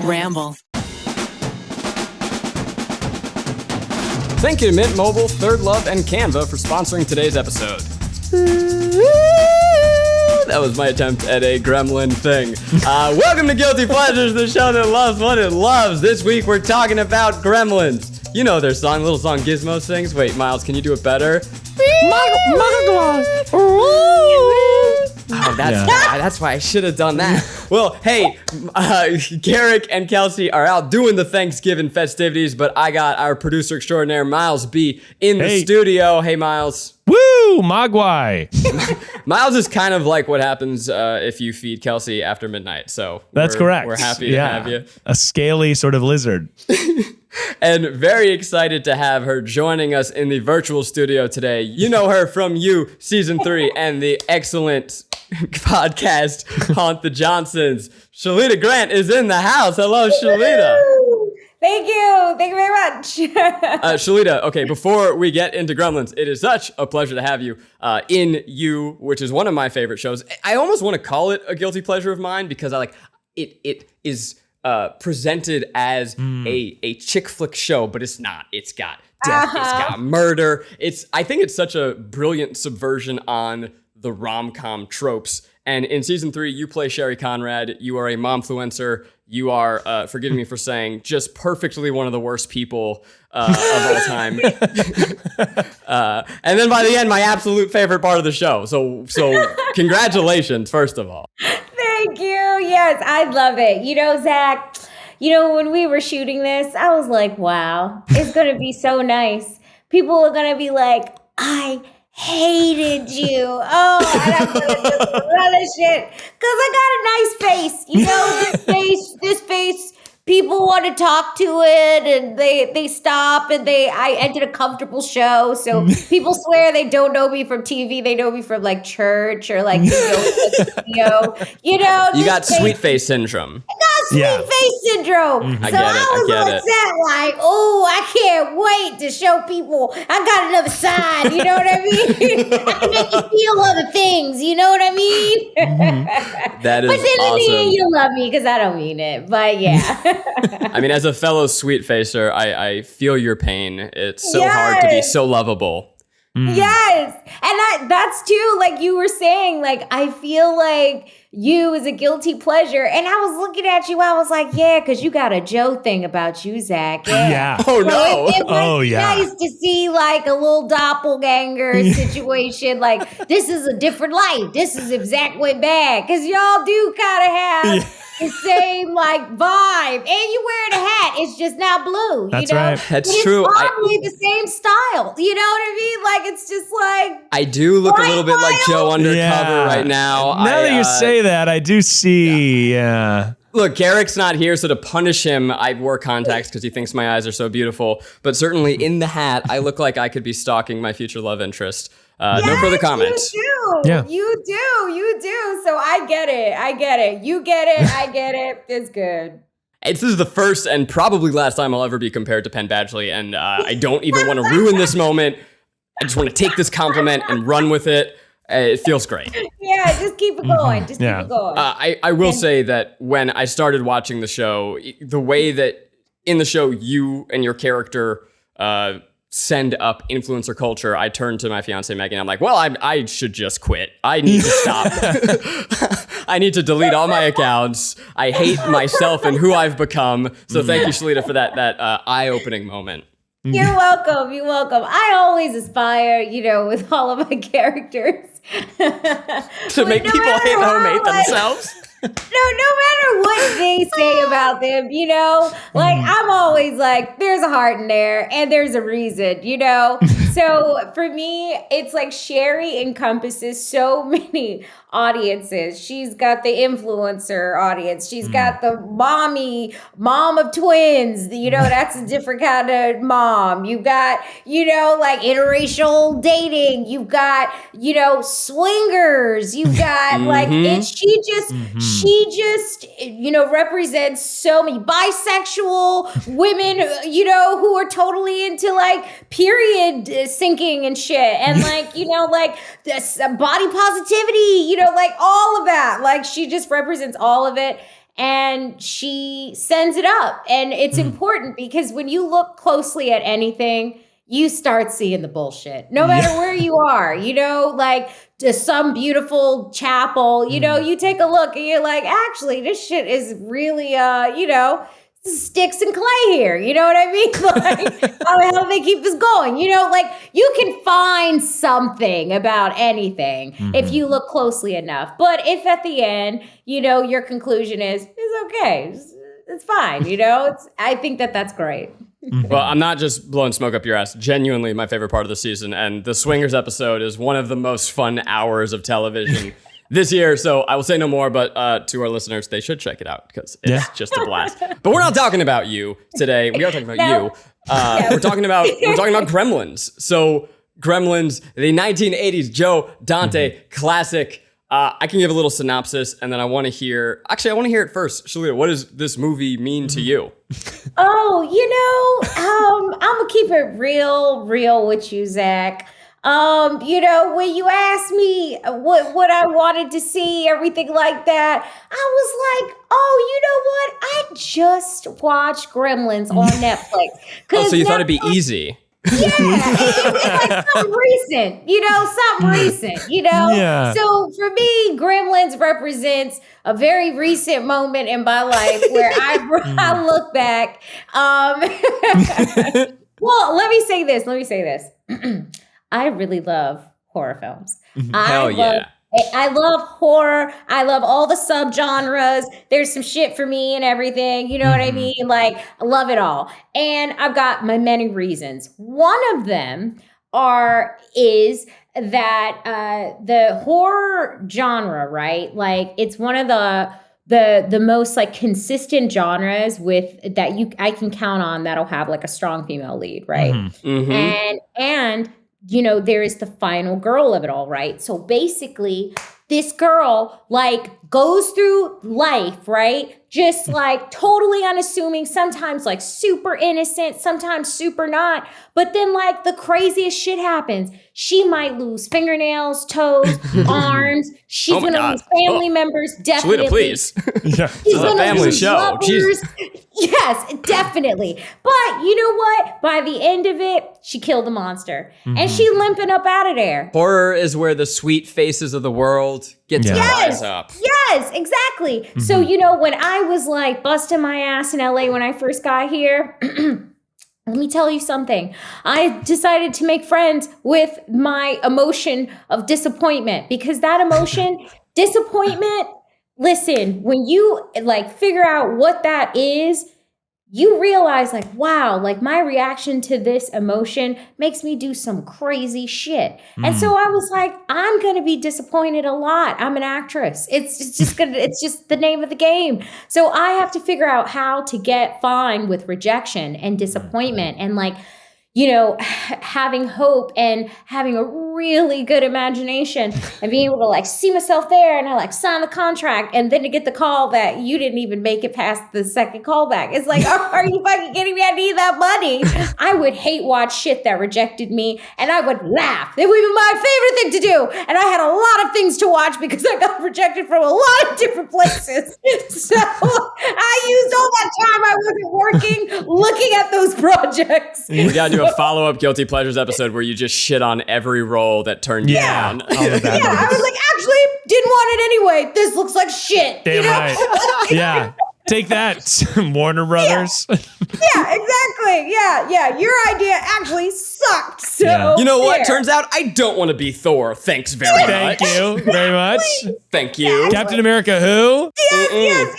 Ramble. Thank you to Mint Mobile, Third Love, and Canva for sponsoring today's episode. That was my attempt at a gremlin thing. Welcome to Guilty Pleasures, the show that loves what it loves. This week we're talking about Gremlins. You know their song, little song Gizmo sings. Wait, Miles, can you do it better? Oh, that's why I should have done that. Well, hey, Garrick and Kelsey are out doing the Thanksgiving festivities, but I got our producer extraordinaire, Miles B, in the studio. Hey, Miles. Woo, Mogwai. Miles is kind of like what happens if you feed Kelsey after midnight. So that's correct. We're happy to have you. A scaly sort of lizard. And very excited to have her joining us in the virtual studio today. You know her from You, Season 3, and the excellent podcast, Haunt the Johnsons. Shalita Grant is in the house. Hello, Shalita. Thank you. Thank you very much. Shalita, okay, before we get into Gremlins, it is such a pleasure to have you in You, which is one of my favorite shows. I almost want to call it a guilty pleasure of mine because I like it is presented as a chick flick show, but it's not. It's got death, it's got murder. I think it's such a brilliant subversion on the rom-com tropes. And in season 3, you play Sherry Conrad. You are a momfluencer. You are, forgive me for saying, just perfectly one of the worst people of all time. And then by the end, my absolute favorite part of the show. So congratulations, first of all. Thank you. Yes, I love it. You know, Zach, when we were shooting this, I was like, wow, it's going to be so nice. People are going to be like, I hated you. Oh, and I'm going to just relish it because I got a nice face. This face, people want to talk to it and they stop and I did a comfortable show. So people swear they don't know me from TV. They know me from like church or like, you got sweet face syndrome. I got sweet face syndrome. Mm-hmm. So I was on set like, oh, I can't wait to show people I got another side. You know what I mean? I can make you feel other things. You know what I mean? Mm-hmm. That is awesome. But then in the end, you love me because I don't mean it. But yeah. I mean, as a fellow sweet facer, I feel your pain. It's so hard to be so lovable. Yes. And that's too, like you were saying, like, I feel like You is a guilty pleasure. And I was looking at you, I was like, yeah, because you got a Joe thing about you, Zach. Yeah. Oh, no. It was nice to see like a little doppelganger situation. Like, this is a different life. This is if Zach went bad. Because y'all do kind of have the same like vibe. And you wearing a hat. It's just now blue. That's you know? right. That's but true. It's probably the same style. You know what I mean? Like, it's just like. I do look a little bit like Joe Undercover right now. Now that you say that, I do see. Look, Garrick's not here, so to punish him, I wore contacts because he thinks my eyes are so beautiful. But certainly in the hat, I look like I could be stalking my future love interest. No further comments. You do. Yeah. You do. So I get it. You get it. I get it. It's good. This is the first and probably last time I'll ever be compared to Penn Badgley, and I don't even want to ruin this moment. I just want to take this compliment and run with it. It feels great. Yeah, just keep it going. Keep it going. I will say that when I started watching the show, the way that in the show you and your character send up influencer culture, I turned to my fiance Megan. I'm like, well, I should just quit. I need to stop. I need to delete all my accounts. I hate myself and who I've become. So thank you, Shalita, for that eye-opening moment. You're welcome. I always aspire, with all of my characters. to make people hate themselves. No matter what they say about them, I'm always like, there's a heart in there and there's a reason, So for me, it's like Sherry encompasses so many audiences. She's got the influencer audience. She's got the mom of twins. That's a different kind of mom. You've got, like interracial dating. You've got, swingers. You've got like, she just, represents so many bisexual women, who are totally into like period syncing and shit. And like, like this body positivity, like all of that. Like she just represents all of it. and she sends it up. And it's important because when you look closely at anything, you start seeing the bullshit, no matter where you are, you know, like to some beautiful chapel, you know, you take a look and you're like, actually, this shit is really, you know, sticks and clay here. You know what I mean? Like, how the hell do they keep this going? You know, like you can find something about anything if you look closely enough. But if at the end, you know, your conclusion is, it's okay. It's fine. You know, I think that's great. Well, I'm not just blowing smoke up your ass. Genuinely my favorite part of the season. And the Swingers episode is one of the most fun hours of television this year. So I will say no more, but to our listeners, they should check it out because it's just a blast. But we're not talking about you today. We are talking about you. We're talking about Gremlins. So Gremlins, the 1980s Joe Dante classic. I can give a little synopsis, and then I want to hear it first. Shalita, what does this movie mean to you? Oh, you know, I'm gonna keep it real with you, Zach. You know, when you asked me what I wanted to see, everything like that, I was like, oh, you know what? I just watched Gremlins on Netflix. Oh, so you thought it'd be easy. Yeah, it's like something recent, you know? Yeah. So for me, Gremlins represents a very recent moment in my life where I look back. Well, let me say this. I really love horror films. Hell yeah. I love horror. I love all the subgenres. There's some shit for me and everything. You know what I mean? Like, I love it all. And I've got my many reasons. One of them is that the horror genre, right? Like, it's one of the most like consistent genres I can count on that'll have like a strong female lead, right? And you know, there is the final girl of it all, right? So basically, this girl like goes through life, right? Just like totally unassuming, sometimes like super innocent, sometimes super not. But then like the craziest shit happens. She might lose fingernails, toes, arms. She's gonna lose family members, definitely. Shalita, please. Yeah. This is a family show. Yes, definitely. But you know what? By the end of it, she killed the monster. And she limping up out of there. Horror is where the sweet faces of the world get to rise up. Yes, exactly. So, you know, when I was like busting my ass in LA when I first got here, let me tell you something. I decided to make friends with my emotion of disappointment because that emotion, disappointment, listen, when you like figure out what that is, you realize like, wow, like my reaction to this emotion makes me do some crazy shit. And so I was like, I'm going to be disappointed a lot. I'm an actress. It's just the name of the game. So I have to figure out how to get fine with rejection and disappointment and like, you know, having hope and having a really good imagination and being able to like see myself there and I like sign the contract and then to get the call that you didn't even make it past the second callback. It's like, are you fucking kidding me? I need that money. I would hate watch shit that rejected me and I would laugh. It would be my favorite thing to do. And I had a lot of things to watch because I got rejected from a lot of different places. So I used all that time I wasn't working looking at those projects. We gotta do a follow-up Guilty Pleasures episode where you just shit on every role that turned you down. I was like, actually, didn't want it anyway. This looks like shit. Damn right. Yeah. Take that, Warner Brothers. Yeah, exactly. Yeah. Your idea actually sucked. So you know what? Turns out I don't want to be Thor. Thanks very much. Thank you very much. Thank you. Captain America who? Yes.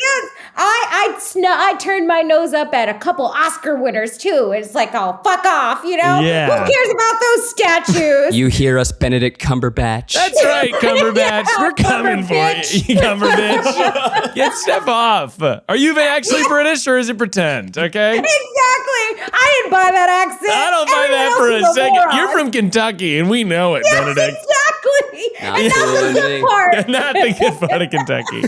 I turned my nose up at a couple Oscar winners too. It's like, oh, fuck off, you know? Yeah. Who cares about those statues? You hear us, Benedict Cumberbatch. That's right, Cumberbatch. We're coming for you, Cumberbatch. Get step off. Are you actually British or is it pretend? Okay. Exactly. I didn't buy that accent. I don't buy that for a second. Moron. You're from Kentucky, and we know it, Yes, Benedict. exactly. And that's the good part. Not the good part of Kentucky.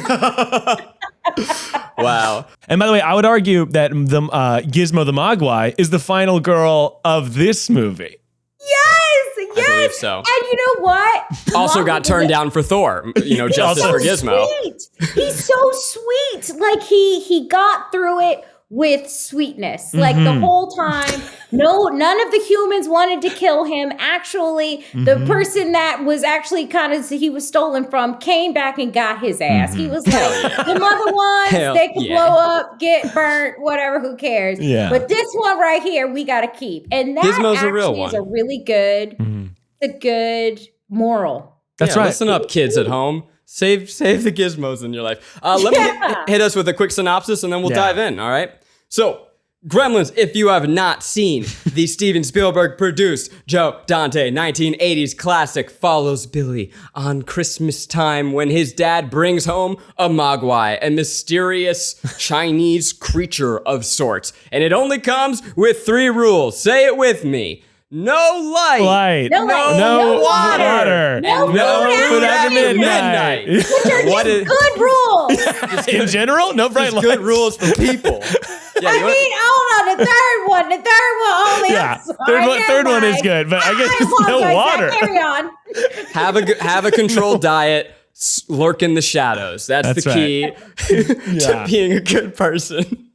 Wow. And by the way, I would argue that the Gizmo the Mogwai is the final girl of this movie. Yes. I believe so. And you know what? Also got turned down for Thor, justice for Gizmo. Sweet. He's so sweet. Like he got through it with sweetness. Like the whole time, none of the humans wanted to kill him. Actually, the person that was actually he was stolen from came back and got his ass. He was like, the other ones, they can blow up, get burnt, whatever, who cares? Yeah. But this one right here, we got to keep. And that Gizmo's a real one. is a really good, a good moral. That's right. Listen up, kids at home. Save the gizmos in your life. Let me hit us with a quick synopsis and then we'll dive in, all right? So, Gremlins, if you have not seen the Steven Spielberg produced Joe Dante 1980s classic, follows Billy on Christmas time when his dad brings home a mogwai, a mysterious Chinese creature of sorts. And it only comes with 3 rules. Say it with me. No light. No water. No food after midnight. What is Good rules. In general, no bright lights. good rules for people? Yeah, Hold on, the third one only. Yeah, I'm sorry, third one is never good, but I guess mind. no apologize. water. Carry on. have a controlled diet. Lurk in the shadows. That's the key to being a good person.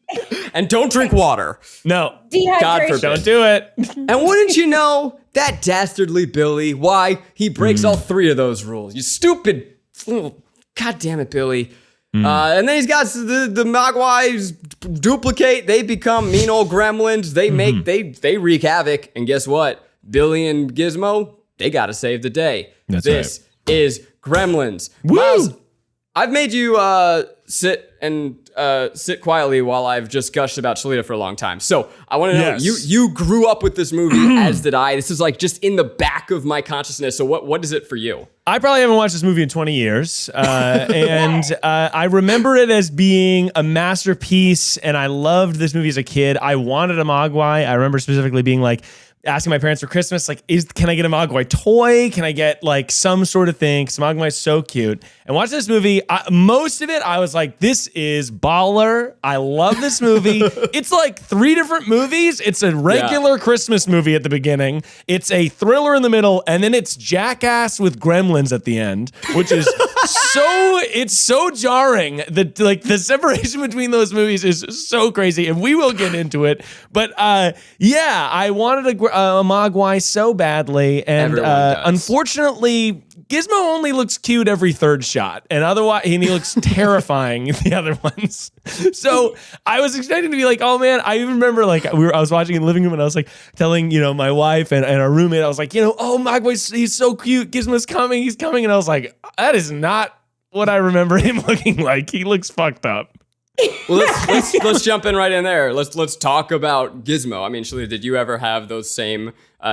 And don't drink water. No. God Dehydration. forbid. Don't do it. And wouldn't you know, that dastardly Billy, why he breaks all 3 of those rules. You stupid little, God damn it, Billy. And then he's got the Mogwais duplicate. They become mean old gremlins. They they wreak havoc. And guess what? Billy and Gizmo, they got to save the day. This is Gremlins. Woo! Miles, I've made you sit quietly while I've just gushed about Shalita for a long time. So I want to know, you grew up with this movie, as did I. This is like just in the back of my consciousness. So what is it for you? I probably haven't watched this movie in 20 years. And I remember it as being a masterpiece. And I loved this movie as a kid. I wanted a Mogwai. I remember specifically being like, asking my parents for Christmas, like, can I get a Mogwai toy? Can I get like some sort of thing? Because Mogwai is so cute. And watching this movie, most of it, I was like, this is baller. I love this movie. It's like 3 different movies. It's a regular Christmas movie at the beginning. It's a thriller in the middle. And then it's Jackass with Gremlins at the end, which is it's so jarring. The separation between those movies is so crazy. And we will get into it. But I wanted a Mogwai so badly, and unfortunately, Gizmo only looks cute every 3rd shot, and he looks terrifying in the other ones. So I was expecting to be like, oh man, I even remember like I was watching in the living room, and I was like telling my wife and our roommate, I was like, oh Mogwai, he's so cute, Gizmo's coming, he's coming, and I was like, that is not what I remember him looking like. He looks fucked up. Well, let's jump in right in there. Let's talk about Gizmo. I mean, Shalita, did you ever have those same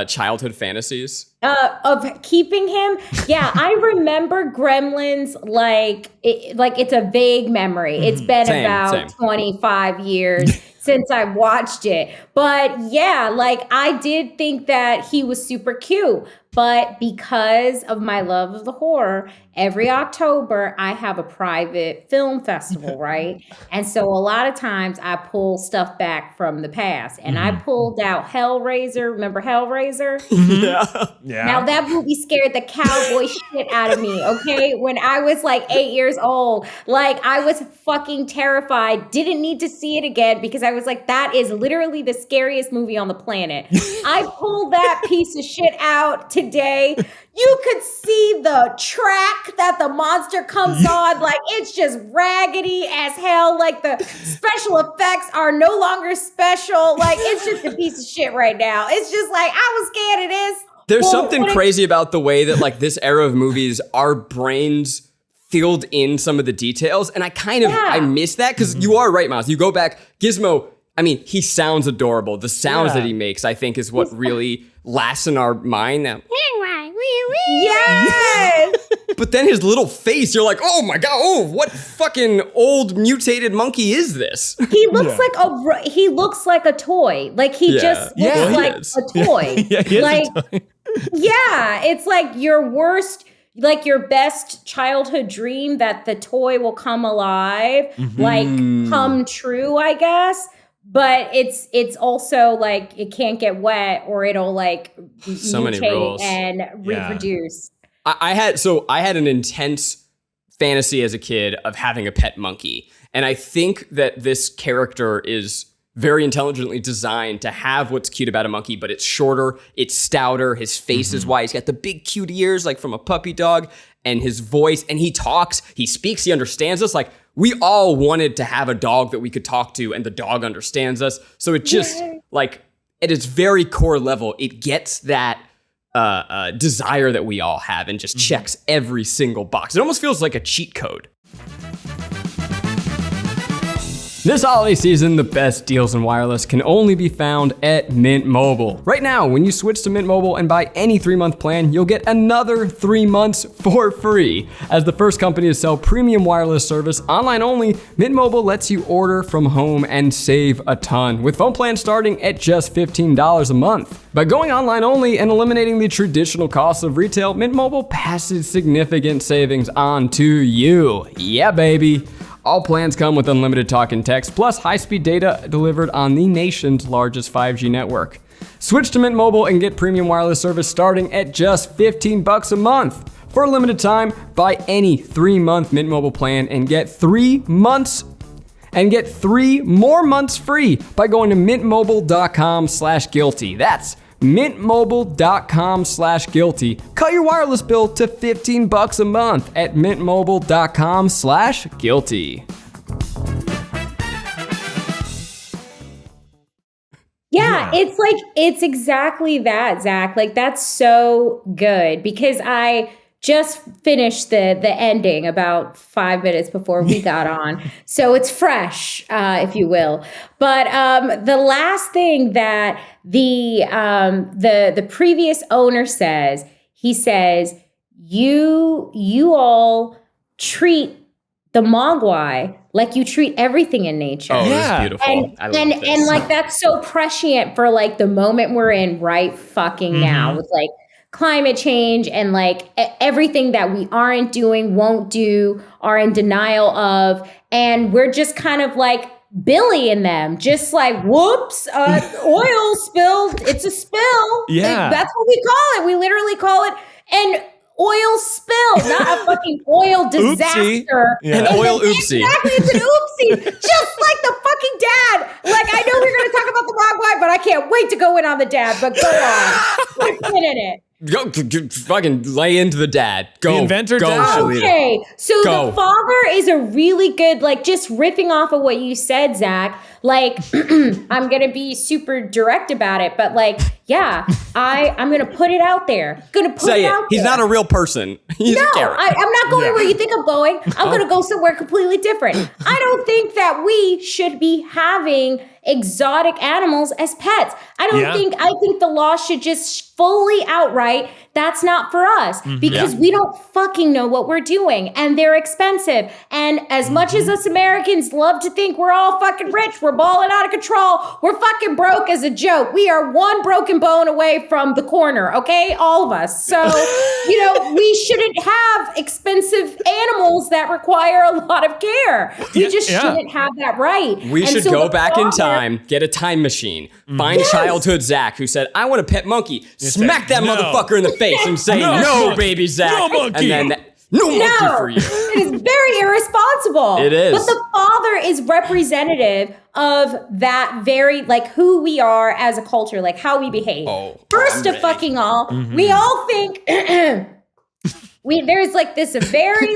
childhood fantasies? Of keeping him? Yeah, I remember Gremlins like it's a vague memory. It's been about 25 years since I watched it. But yeah, like I did think that he was super cute. But because of my love of the horror, every October I have a private film festival, right? And so a lot of times I pull stuff back from the past. And I pulled out Hellraiser. Remember Hellraiser? Yeah. Now that movie scared the cowboy shit out of me, okay? When I was like 8 years old, like I was fucking terrified. Didn't need to see it again because I was like, that is literally the scariest movie on the planet. I pulled that piece of shit out today. You could see the track that the monster comes on. Like, it's just raggedy as hell. Like, the special effects are no longer special. Like, it's just a piece of shit right now. It's just like, I was scared of this. There's something crazy about the way that, like, this era of movies, our brains filled in some of the details. And I miss that because you are right, Miles. You go back, Gizmo, I mean, he sounds adorable. The sounds that he makes, I think, is what really lasts in our mind. Now, yes! but then his little face, you're like, oh my God, what fucking old mutated monkey is this? He looks like a toy. Like he just looks like a toy. It's like your worst, like your best childhood dream that the toy will come alive, like come true, I guess. but it's also like it can't get wet or it'll like so many rules and reproduce. I had an intense fantasy as a kid of having a pet monkey. And I think that this character is very intelligently designed to have what's cute about a monkey, but it's shorter, it's stouter, his face is wide, he's got the big cute ears like from a puppy dog, and his voice, and he talks, he speaks, he understands us. Like, we all wanted to have a dog that we could talk to and the dog understands us. So it just, like, at its very core level, it gets that desire that we all have and just checks every single box. It almost feels like a cheat code. This holiday season, the best deals in wireless can only be found at Mint Mobile. Right now, when you switch to Mint Mobile and buy any 3-month plan, you'll get another 3 months for free. As the first company to sell premium wireless service online only, Mint Mobile lets you order from home and save a ton, with phone plans starting at just $15 a month. By going online only and eliminating the traditional costs of retail, Mint Mobile passes significant savings on to you. Yeah, baby. All plans come with unlimited talk and text, plus high-speed data delivered on the nation's largest 5G network. Switch to Mint Mobile and get premium wireless service starting at just $15 a month. For a limited time, buy any 3-month Mint Mobile plan and get 3 months and get 3 more months free by going to mintmobile.com/guilty. That's mintmobile.com/guilty. Cut your wireless bill to $15 a month at mintmobile.com/guilty. Yeah, it's like, it's exactly that, Zach. Like, that's so good because I just finished the ending about 5 minutes before we got on. So it's fresh, if you will. But the last thing that the previous owner says, he says, you all treat the Mogwai like you treat everything in nature. Oh, yeah. It's beautiful. And like, that's so prescient for like the moment we're in right fucking now with like climate change and like everything that we aren't doing, won't do, are in denial of. And we're just kind of like Billy in them, just like, whoops, oil spilled. It's a spill. Yeah. Like, that's what we call it. We literally call it an oil spill, not a fucking oil disaster. Yeah. An oil oopsie. Exactly, it's an oopsie. Just like the fucking dad. Like, I know we're going to talk about the Mogwai, but I can't wait to go in on the dad, but go on. We're in it. Go, fucking lay into the dad. Go. The inventor go, dad. Shalita. Okay, so Go. the father is a really good, like, just riffing off of what you said, Zach. Like, I'm going to be super direct about it, but like, yeah, I'm going to put it out there. Say it. He's not a real person. He's a carrot. I'm not going where you think I'm going. I'm going to go somewhere completely different. I don't think that we should be having exotic animals as pets. I think the law should just fully outright, that's not for us because we don't fucking know what we're doing and they're expensive. And as much as us Americans love to think we're all fucking rich, we're balling out of control, we're fucking broke as a joke. We are one broken bone away from the corner, okay? All of us. So, we shouldn't have expensive animals that require a lot of care. We just shouldn't have that right. We should go back in time, get a time machine, find childhood Zach who said, I want a pet monkey, smack that motherfucker in the face and say, no, baby Zach. No monkey. And then, no monkey for you. It is very irresponsible. It is. But the father is representative of that very, like, who we are as a culture, like how we behave. First of fucking all, we all think... there's like this very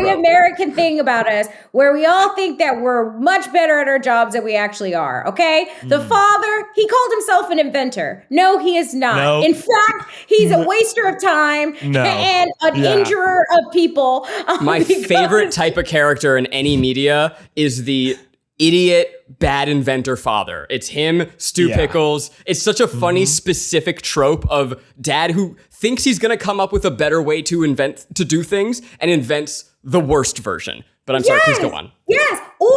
American thing about us where we all think that we're much better at our jobs than we actually are, okay? The father, he called himself an inventor. No, he is not. Nope. In fact, he's a waster of time and an injurer of people. My favorite type of character in any media is the idiot bad inventor father. It's him, Stu Pickles. It's such a funny specific trope of dad who thinks he's going to come up with a better way to do things and invents the worst version. But I'm sorry, please go on. Yes, or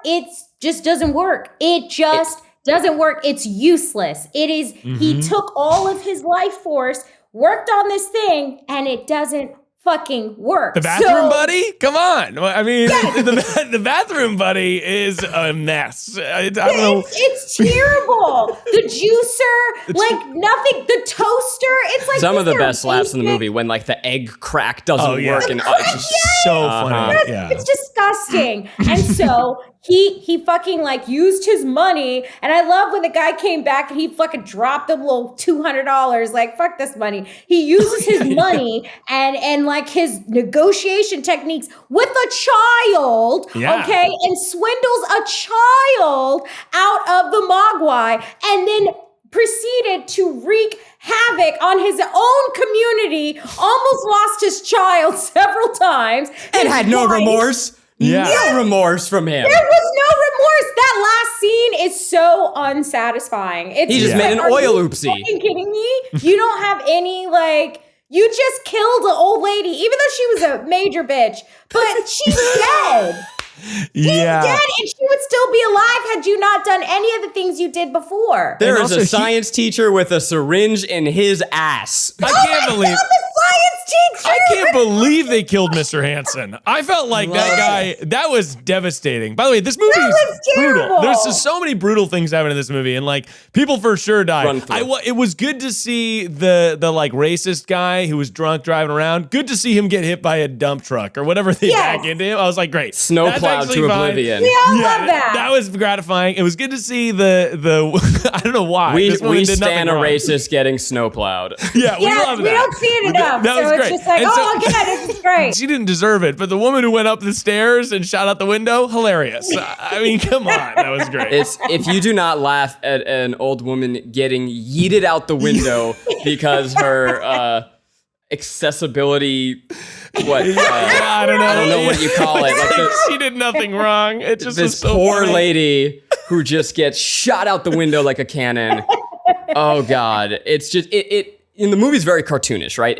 it just doesn't work. It just doesn't work. It's useless. It is, he took all of his life force, worked on this thing, and it doesn't fucking work. The bathroom buddy? Come on. I mean, the bathroom buddy is a mess. I don't know. It's terrible. The juicer, like nothing. The toaster. It's like some of the best laughs in the movie when like the egg crack doesn't work and it's just so funny. Yeah. It's disgusting. And so he fucking like used his money. And I love when the guy came back and he fucking dropped him a little $200. Like, fuck this money. He uses his money and like his negotiation techniques with a child, okay, and swindles a child out of the Mogwai and then proceeded to wreak havoc on his own community, almost lost his child several times. And had no remorse. Yeah. No remorse from him. There was no remorse. That last scene is so unsatisfying. He just made an oil oopsie. Are you fucking kidding me? You don't have any, like, you just killed an old lady, even though she was a major bitch, but she's dead. She's dead, and she would still be alive had you not done any of the things you did before. There is a science teacher with a syringe in his ass. I can't believe the science teacher. I can't believe they killed Mr. Hansen. I felt like that guy, that was devastating. By the way, this movie is brutal. There's just so many brutal things happening in this movie, and like people for sure died. It was good to see the like racist guy who was drunk driving around. Good to see him get hit by a dump truck or whatever they back into him. I was like, great. Snowplowed to oblivion. We all love that. That was gratifying. It was good to see the I don't know why. We stand a racist getting snowplowed. Yeah, we love that. We don't see it enough. That was so great. It's just like, again, this is great. She didn't deserve it, but the woman who went up the stairs and shot out the window, hilarious. I mean, come on, that was great. If you do not laugh at an old woman getting yeeted out the window because her accessibility, I don't know what you call it. Like she did nothing wrong. It just this was so poor funny. lady who just gets shot out the window like a cannon. Oh God, it's just it. In the movie's very cartoonish, right?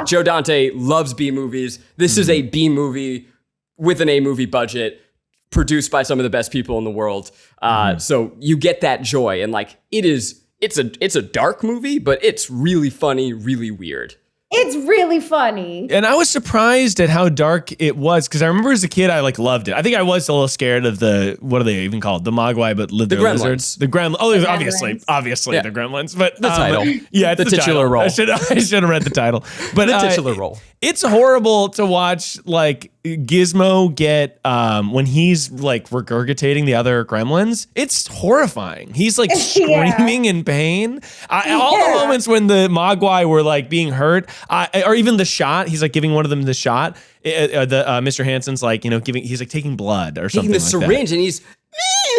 Joe Dante loves B movies. This is a B movie with an A movie budget, produced by some of the best people in the world. So you get that joy, and like it's a dark movie, but it's really funny, really weird. It's really funny. And I was surprised at how dark it was, because I remember as a kid, I like loved it. I think I was a little scared of what are they even called? The Mogwai, but the Gremlins. lizards. The Gremlins. Oh, obviously Yeah. the Gremlins. But The title. Yeah, it's the titular title. role. I should have read the title. But The titular role. It's horrible to watch like Gizmo get when he's like regurgitating the other Gremlins. It's horrifying. He's like screaming in pain. All the moments when the Mogwai were like being hurt, or even the shot, he's like giving one of them the shot. Mr. Hansen's like, he's like taking blood or something. Taking the syringe, and he's.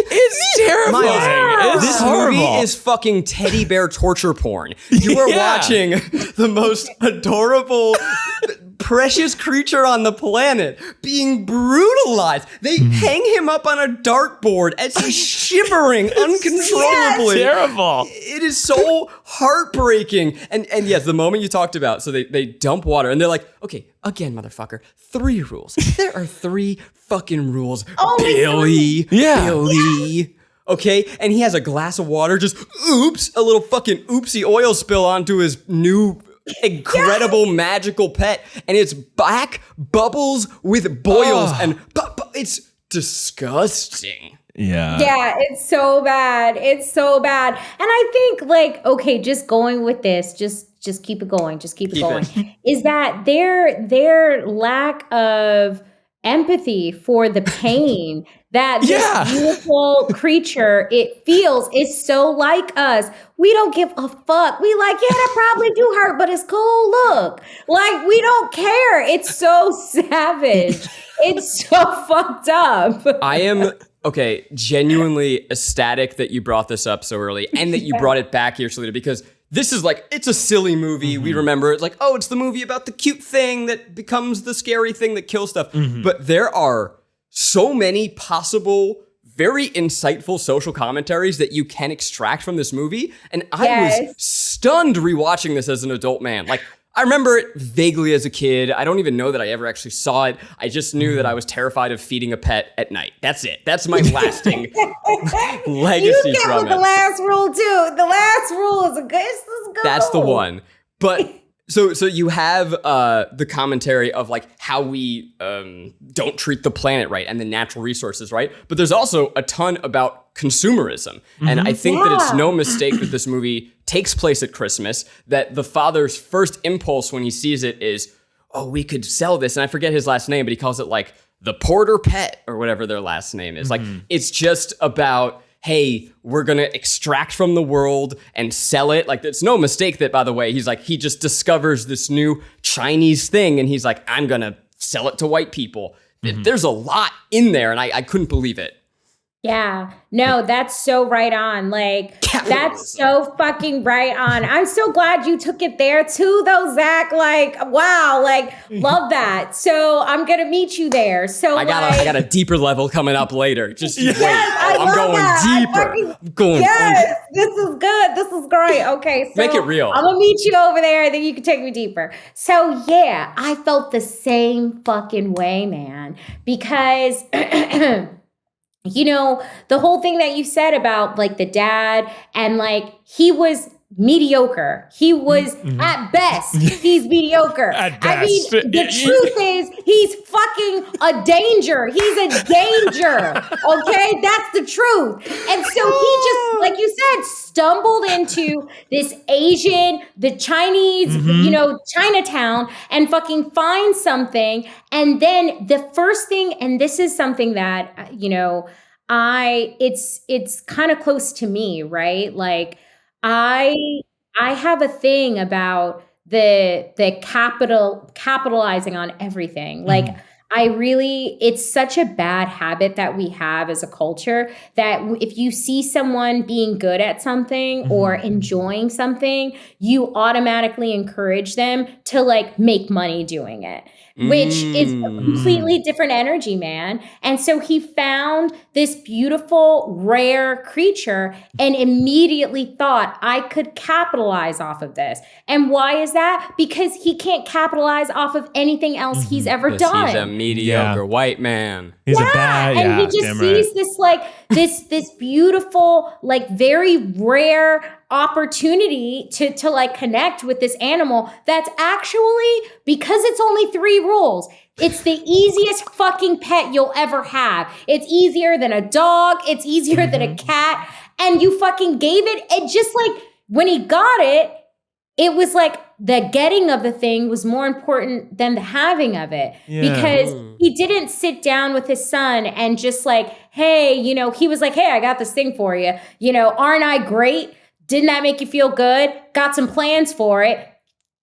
It's terrifying. This movie is fucking teddy bear torture porn. You are watching the most adorable, precious creature on the planet being brutalized. They hang him up on a dartboard as he's shivering uncontrollably. It's terrible. It is so heartbreaking. And yes, the moment you talked about, so they dump water and they're like, okay, again, motherfucker, 3 rules. There are 3 fucking rules. Billy. Billy. Okay, and he has a glass of water, just a little fucking oopsie oil spill onto his new incredible magical pet, and its back bubbles with boils, and it's disgusting. Yeah, it's so bad. It's so bad. And I think like, okay, just going with this, just keep it going. Just keep it going. Is that their lack of empathy for the pain that this beautiful creature it feels is so like us. We don't give a fuck. We like, that probably do hurt, but it's cool. Look, like we don't care. It's so savage. It's so fucked up. I am genuinely ecstatic that you brought this up so early and that you brought it back here, Shalita, because this is like, it's a silly movie. We remember it's like, it's the movie about the cute thing that becomes the scary thing that kills stuff. But there are so many possible, very insightful social commentaries that you can extract from this movie. And I was stunned rewatching this as an adult man. Like, I remember it vaguely as a kid. I don't even know that I ever actually saw it. I just knew that I was terrified of feeding a pet at night. That's it. That's my lasting legacy you from it. The last rule too. The last rule is a good. That's the one. But So you have the commentary of like how we don't treat the planet right and the natural resources right, but there's also a ton about consumerism. And I think that it's no mistake that this movie takes place at Christmas, that the father's first impulse when he sees it is, oh, we could sell this. And I forget his last name, but he calls it like the Porter Pet or whatever their last name is. Like, it's just about, hey, we're going to extract from the world and sell it. Like, it's no mistake that, by the way, he's like, he just discovers this new Chinese thing and he's like, I'm going to sell it to white people. There's a lot in there and I couldn't believe it. Yeah, no, that's so right on. Like, that's so fucking right on. I'm so glad you took it there too, though, Zach. Like, wow, like, love that. So I'm gonna meet you there. So I got a deeper level coming up later. Just wait. I'm going deeper. This is good. This is great. Okay, so make it real. I'm gonna meet you over there, and then you can take me deeper. So yeah, I felt the same fucking way, man, because. You know, the whole thing that you said about like the dad and like he was mediocre. He was at best, he's mediocre. At best. I mean, the truth is he's fucking a danger. He's a danger. Okay? That's the truth. And so he just, like you said, stumbled into this Asian, the Chinese, you know, Chinatown and fucking find something. And then the first thing, and this is something that, you know, it's kind of close to me, right? Like, I have a thing about the capitalizing on everything. Like it's such a bad habit that we have as a culture that if you see someone being good at something or enjoying something, you automatically encourage them to like make money doing it. Which is a completely different energy, man. And so he found this beautiful, rare creature and immediately thought, I could capitalize off of this. And why is that? Because he can't capitalize off of anything else he's ever done. He's a mediocre white man. He's a bad, and he just sees this like this beautiful, like very rare opportunity to like connect with this animal that's actually, because it's only 3 rules, it's the easiest fucking pet you'll ever have. It's easier than a dog, it's easier than a cat, and you fucking gave it just like when he got it, it was like the getting of the thing was more important than the having of it, because he didn't sit down with his son and just like, hey, you know, he was like, hey, I got this thing for you. You know, aren't I great? Didn't that make you feel good? Got some plans for it.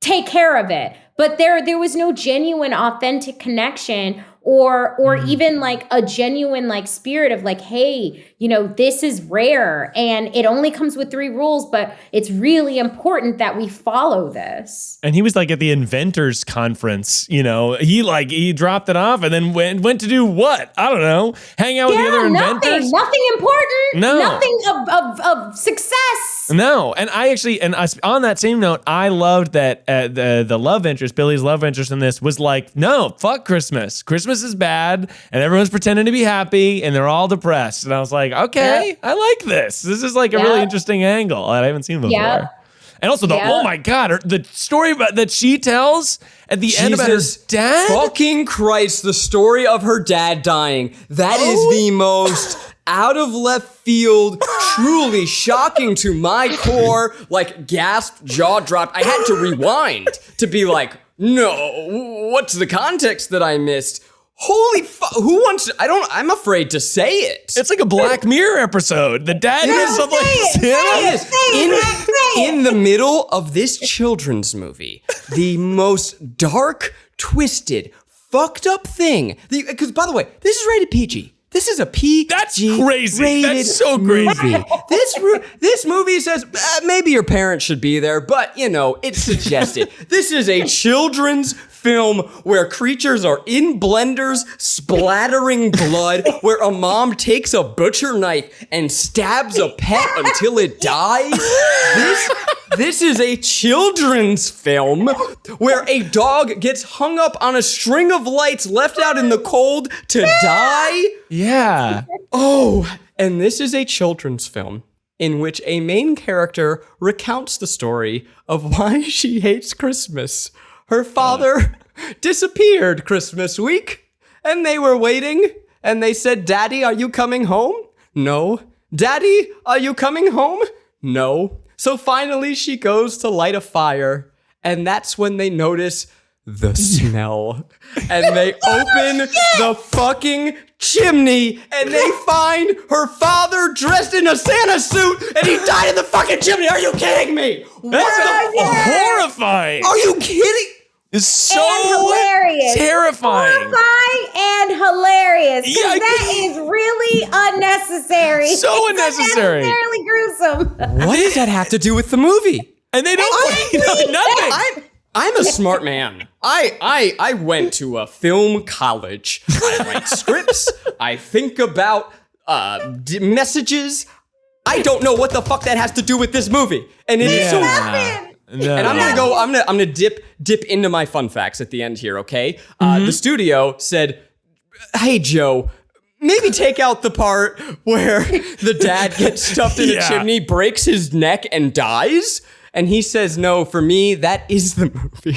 Take care of it. But there was no genuine, authentic connection or even like a genuine like spirit of like, hey, you know, this is rare and it only comes with 3 rules, but it's really important that we follow this. And he was like at the inventors conference, you know, he dropped it off and then went to do what? I don't know. Hang out with the other inventors. Nothing important. No. Nothing of success. No. And on that same note, I loved that the love interest, Billy's love interest in this was like, no, fuck Christmas. Christmas is bad and everyone's pretending to be happy and they're all depressed. And I was like, okay, I like this. This is like a really interesting angle that I haven't seen before. And also oh my God, the story that she tells at the end about her dad. Fucking Christ, the story of her dad dying. That is the most out of left field, truly shocking to my core, like gasped, jaw dropped. I had to rewind to be like, no, what's the context that I missed? Holy fuck, who wants to, I'm afraid to say it. It's like a Black Mirror episode. The dad does something in the middle of this children's movie, the most dark, twisted, fucked up thing. Because, by the way, this is rated PG. This is a PG. That's crazy. That's so crazy. This movie says maybe your parents should be there, but you know it's suggested. This is a children's film where creatures are in blenders splattering blood, where a mom takes a butcher knife and stabs a pet until it dies. This is a children's film where a dog gets hung up on a string of lights left out in the cold to die. Yeah. Oh, and this is a children's film in which a main character recounts the story of why she hates Christmas. Her father disappeared Christmas week, and they were waiting, and they said, "Daddy, are you coming home?" "No." "Daddy, are you coming home?" "No." So finally she goes to light a fire, and that's when they notice the smell. And they open the fucking chimney, and they find her father dressed in a Santa suit, and he died in the fucking chimney. Are you kidding me? That's horrifying. Are you kidding? It's so and hilarious. Terrifying. Horrifying and hilarious. Yeah, That is really unnecessary. So It's unnecessary. unnecessarily gruesome. What does that have to do with the movie? And they don't nothing. I'm a smart man. I went to a film college. I write scripts. I think about messages. I don't know what the fuck that has to do with this movie. And it is so. No. And I'm gonna dip into my fun facts at the end here, okay? The studio said, "Hey Joe, maybe take out the part where the dad gets stuffed in a chimney, breaks his neck, and dies." And he says, "No, for me, that is the movie."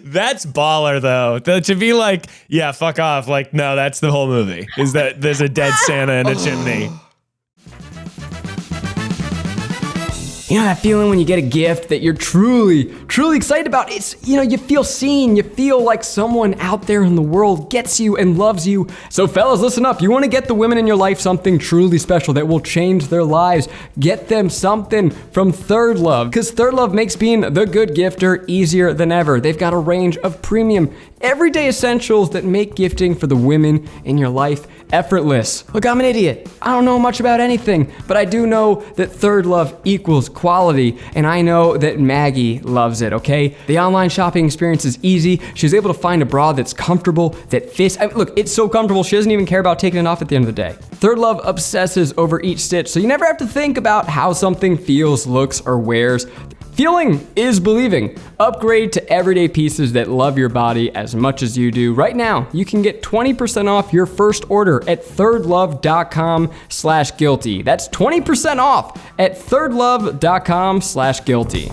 That's baller, though. To be like, yeah, fuck off. Like, no, that's the whole movie. Is that there's a dead Santa in a chimney. You know that feeling when you get a gift that you're truly excited about? It's, you feel seen, you feel like someone out there in the world gets you and loves you. So fellas, listen up. You want to get the women in your life something truly special that will change their lives. Get them something from Third Love, because Third Love makes being the good gifter easier than ever. They've got a range of premium, everyday essentials that make gifting for the women in your life effortless. Look, I'm an idiot. I don't know much about anything, but I do know that Third Love equals quality, and I know that Maggie loves it, okay? The online shopping experience is easy. She was able to find a bra that's comfortable, that fits. Look, it's so comfortable, she doesn't even care about taking it off at the end of the day. Third Love obsesses over each stitch, so you never have to think about how something feels, looks, or wears. Feeling is believing. Upgrade to everyday pieces that love your body as much as you do. Right now, you can get 20% off your first order at thirdlove.com/guilty. That's 20% off at thirdlove.com/guilty.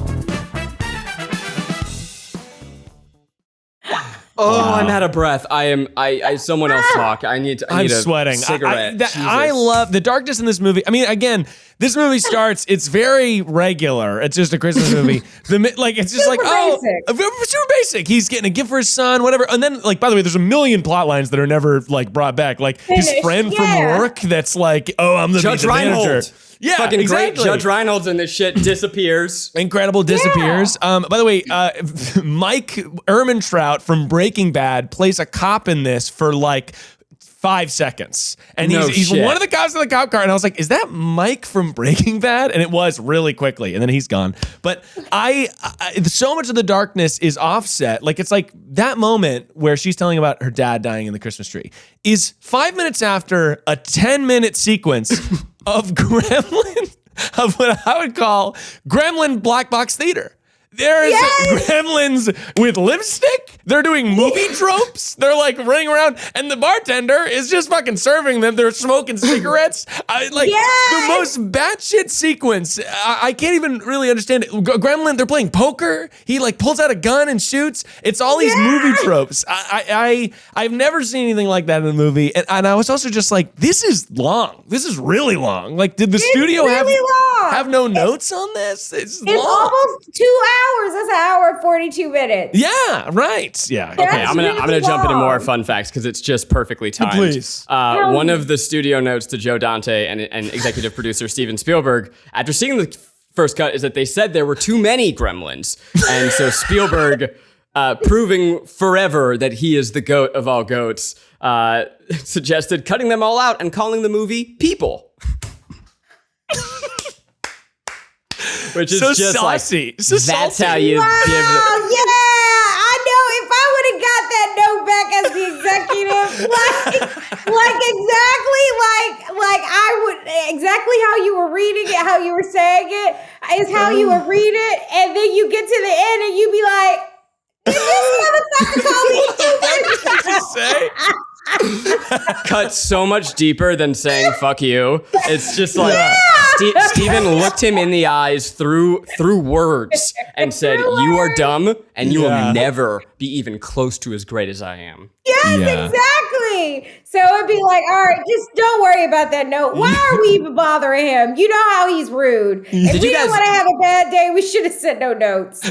Oh, I'm out of breath. Someone else talk. I'm sweating. Cigarette. I love the darkness in this movie. I mean, again, this movie starts, it's very regular. It's just a Christmas movie. It's just Super basic. Super basic. He's getting a gift for his son, whatever. And then, by the way, there's a million plot lines that are never, brought back. Like, his friend from work that's like, oh, I'm the Judge manager. Reinhold. Yeah, fucking exactly. great. Judge Reinhold's in this shit disappears. Incredible disappears. By the way, Mike Ehrmantraut from Breaking Bad plays a cop in this for 5 seconds. And he's one of the cops in the cop car. And I was like, is that Mike from Breaking Bad? And it was really quickly. And then he's gone. But so much of the darkness is offset. It's like that moment where she's telling about her dad dying in the Christmas tree is 5 minutes after a 10-minute sequence of Gremlin, of what I would call Gremlin black box theater. There's Gremlins with lipstick. They're doing movie tropes. They're running around, and the bartender is just fucking serving them. They're smoking cigarettes. The most batshit sequence. I can't even really understand it. Gremlin, they're playing poker. He pulls out a gun and shoots. It's all these movie tropes. I've never seen anything like that in a movie, and I was also just like, this is long. This is really long. Did the studio have no notes on this? It's long. Almost 2 hours. That's an hour and 42 minutes. Yeah, right. Yeah. Okay, I'm gonna jump into more fun facts because it's just perfectly timed. Please. One of the studio notes to Joe Dante and executive producer Steven Spielberg, after seeing the first cut, is that they said there were too many Gremlins, and so Spielberg, proving forever that he is the goat of all goats, suggested cutting them all out and calling the movie People. Which is so just saucy. So that's salty. how you give I know. If I would have got that note back as the executive, exactly how you were reading it, how you were saying it, is how you would read it, and then you get to the end and you be like, did this motherfucker call me? What did you say? cut so much deeper than saying "fuck you." It's just like Steven looked him in the eyes through words and said, "You are dumb, and you will never be even close to as great as I am." Yes, exactly. So it'd be like, all right, just don't worry about that note. Why are we even bothering him? You know how he's rude. If we didn't want to have a bad day, we should have sent no notes.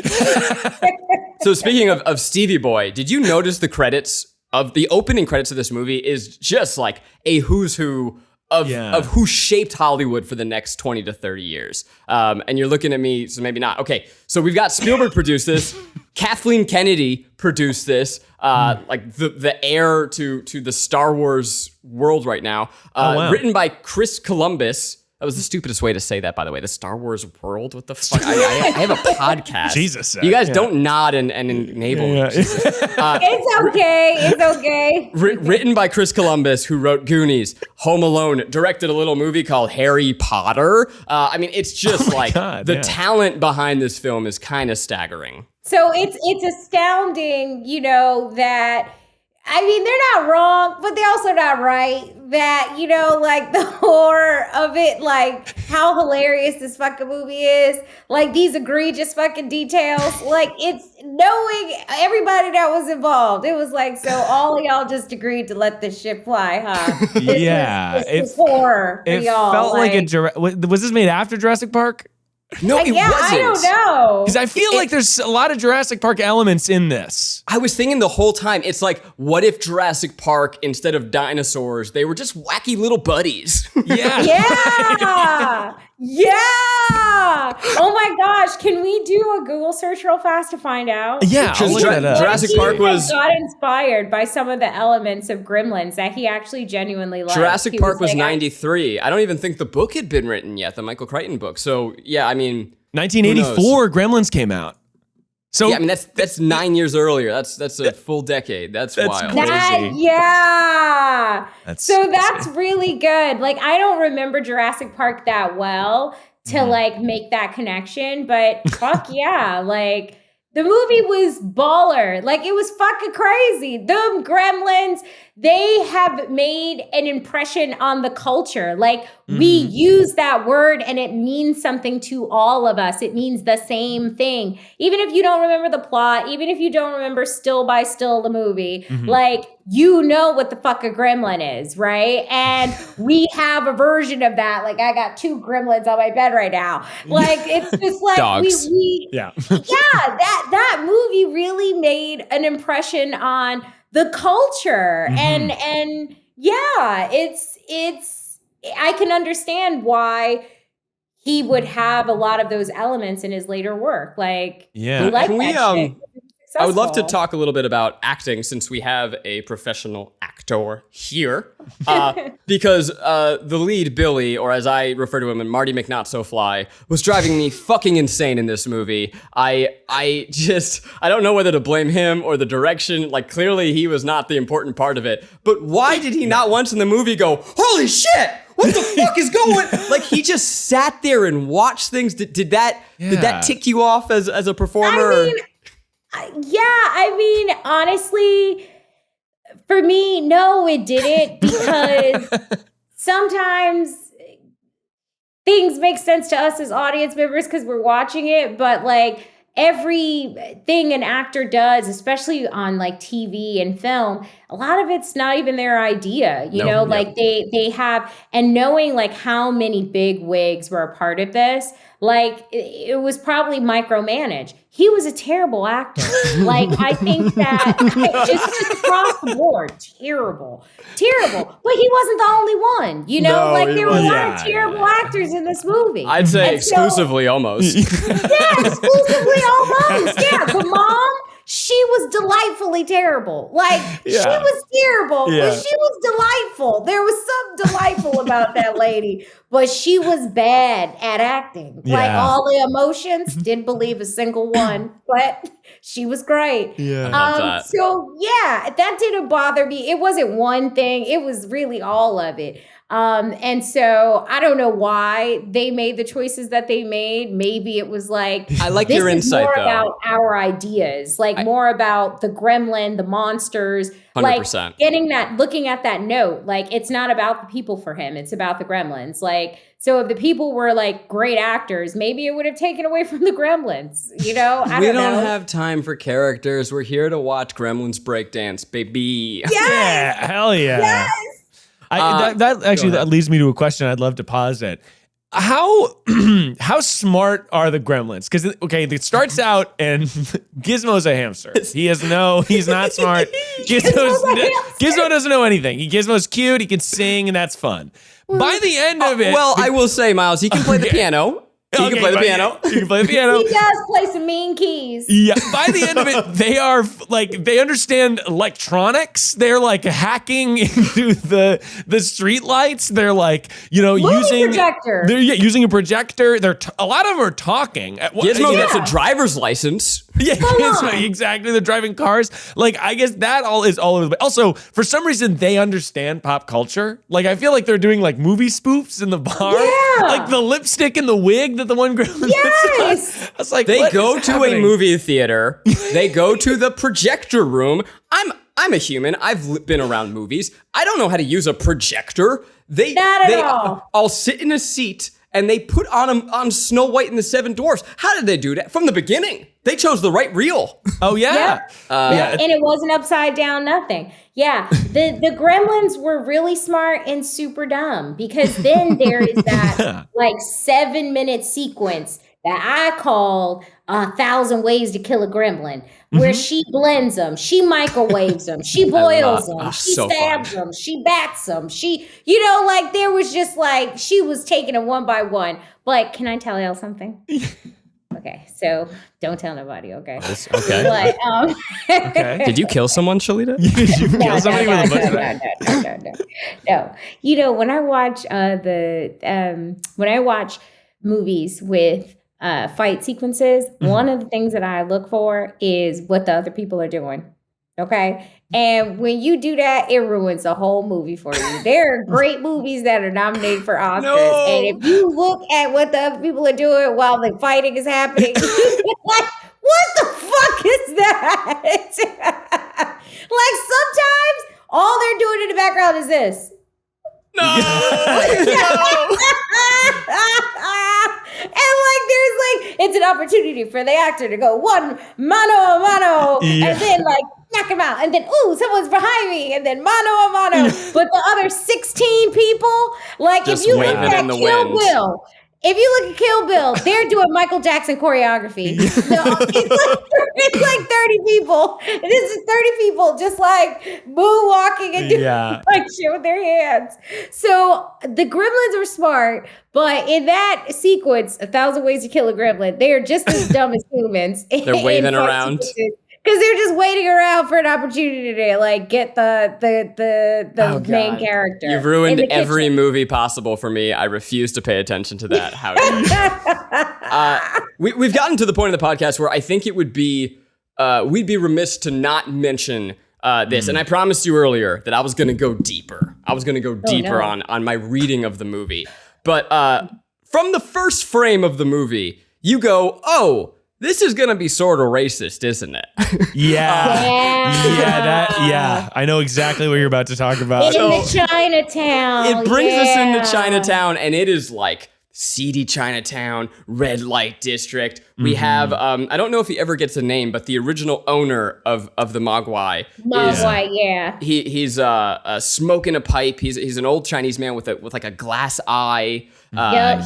So speaking of Stevie Boy, did you notice the credits of the opening credits of this movie is just like a who's who of who shaped Hollywood for the next 20 to 30 years. And you're looking at me, so maybe not. Okay, so we've got Spielberg produced this. Kathleen Kennedy produced this, like the heir to the Star Wars world right now. Written by Chris Columbus. That was the stupidest way to say that, by the way. The Star Wars world? What the fuck? I have a podcast. Jesus. You guys don't nod and enable me. It's okay. It's okay. Written by Chris Columbus, who wrote Goonies, Home Alone, directed a little movie called Harry Potter. I mean, it's just the talent behind this film is kind of staggering. So it's astounding, you know, that, I mean, they're not wrong, but they're also not right. That, you know, like the horror of it, like how hilarious this fucking movie is, like these egregious fucking details, like it's knowing everybody that was involved. It was like, so all of y'all just agreed to let this shit fly, huh? This horror for y'all. It felt like was this made after Jurassic Park? No, it wasn't. I don't know. Because I feel like there's a lot of Jurassic Park elements in this. I was thinking the whole time, it's like, what if Jurassic Park, instead of dinosaurs, they were just wacky little buddies? Yeah. Yeah. Oh my gosh. Can we do a Google search real fast to find out? Yeah. Jurassic Park got inspired by some of the elements of Gremlins that he actually genuinely liked. Jurassic Park was 93. I don't even think the book had been written yet, the Michael Crichton book. So yeah, I mean, 1984, Gremlins came out. So yeah, I mean that's 9 years earlier. That's a full decade. That's wild. Crazy. That's really good. Like, I don't remember Jurassic Park that well to like make that connection, but fuck yeah, like the movie was baller. Like, it was fucking crazy. Them Gremlins, they have made an impression on the culture. Like, we use that word and it means something to all of us. It means the same thing. Even if you don't remember the plot, even if you don't remember Still by Still the movie, like, you know what the fuck a gremlin is, right? And we have a version of that. Like, I got 2 gremlins on my bed right now. Like, it's just like dogs. that movie really made an impression on the culture. And yeah, it's I can understand why he would have a lot of those elements in his later work. Like, we like that shit. I would love to talk a little bit about acting, since we have a professional actor here. Because the lead, Billy, or as I refer to him, Marty McNot-So-Fly, was driving me fucking insane in this movie. I don't know whether to blame him or the direction. Like, clearly he was not the important part of it. But why did he not once in the movie go, holy shit, what the fuck is going? Like, he just sat there and watched things. Did that tick you off as a performer? I mean, honestly, for me, no, it didn't, because sometimes things make sense to us as audience members because we're watching it, but like everything an actor does, especially on like TV and film, a lot of it's not even their idea, you know, like they have, and knowing like how many big wigs were a part of this, like it was probably micromanaged. He was a terrible actor. Like, I think that it's just across the board. Terrible. But he wasn't the only one, you know? Like, there were a lot of terrible actors in this movie. I'd say exclusively almost. Yeah, exclusively almost. Yeah, the mom, she was delightfully terrible. Like, she was terrible, but she was delightful. There was something delightful about that lady, but she was bad at acting. Like, all the emotions, didn't believe a single one, but she was great. So yeah, that didn't bother me. It wasn't one thing. It was really all of it. And so I don't know why they made the choices that they made. Maybe it was like, I like your insight, more though. about our ideas, like more about about the gremlin, the monsters, 100%. like looking at that note, like it's not about the people for him. It's about the gremlins. Like, so if the people were like great actors, maybe it would have taken away from the gremlins, you know? I don't know. have time for characters. We're here to watch Gremlins breakdance, baby. Yes! Yeah, hell yeah. Yes! That leads me to a question I'd love to posit. How smart are the gremlins? Because it starts Out and Gizmo's a hamster. He's not smart. Gizmo doesn't know anything. Gizmo's cute. He can sing, and that's fun. By the end of it, well, I will say, Miles, he can play the piano. He can play the piano. He can play the piano. He does play some mean keys. Yeah. By the end of it, they understand electronics. They're like hacking into the street lights. They're like, using projector. They're using a projector. A lot of them are talking. Gizmo gets a driver's license. Yeah, exactly. They're driving cars. Like, I guess that all is all over the place. Also, for some reason, they understand pop culture. Like, I feel like they're doing like movie spoofs in the bar. Yeah. Like the lipstick and the wig that the one gremlin Yes. I was like, They go to happening? a movie theater. They go to the projector room. I'm a human. I've been around movies. I don't know how to use a projector. Not at all. I'll sit in a seat and they put on Snow White and the Seven Dwarfs. How did they do that? From the beginning, they chose the right reel. Oh yeah. And it wasn't upside down, nothing. Yeah, the Gremlins were really smart and super dumb, because then there is that like 7-minute sequence that I called 1,000 Ways to Kill a Gremlin, where she blends them, she microwaves them, she boils them, she stabs them, she bats them, like there was just like, she was taking them one by one. But can I tell y'all something? Okay, so don't tell nobody, okay? Okay. But, Okay. Did you kill someone, Shalita? Did you kill somebody with a bush? No. When I watch when I watch movies with fight sequences, one of the things that I look for is what the other people are doing. Okay. And when you do that, it ruins the whole movie for you. There are great movies that are nominated for Oscars. No. And if you look at what the other people are doing while the fighting is happening, you're like, what the fuck is that? Like, sometimes all they're doing in the background is this. No. And like there's like, it's an opportunity for the actor to go one mano a mano, and then like knock him out, and then someone's behind me, and then mano a mano. But the other 16 people, like Just if you look waving at in the Kill wind. Bill. If you look at Kill Bill, they're doing Michael Jackson choreography. It's like 30 people. This is 30 people just like moonwalking and doing like shit with their hands. So the Gremlins are smart, but in that sequence, 1,000 Ways to Kill a Gremlin, they are just as dumb as humans. They're waving around. Because they're just waiting around for an opportunity to like get the main character. You've ruined every movie possible for me. I refuse to pay attention to that. How we've gotten to the point of the podcast where I think it would be we'd be remiss to not mention this. And I promised you earlier that I was going to go deeper. On my reading of the movie. But from the first frame of the movie, you go, oh, this is going to be sort of racist, isn't it? Yeah. I know exactly what you're about to talk about. In the Chinatown. It brings us into Chinatown, and it is like seedy Chinatown, red light district. We have, I don't know if he ever gets a name, but the original owner of the Mogwai. He's smoking a pipe. He's an old Chinese man with like a glass eye.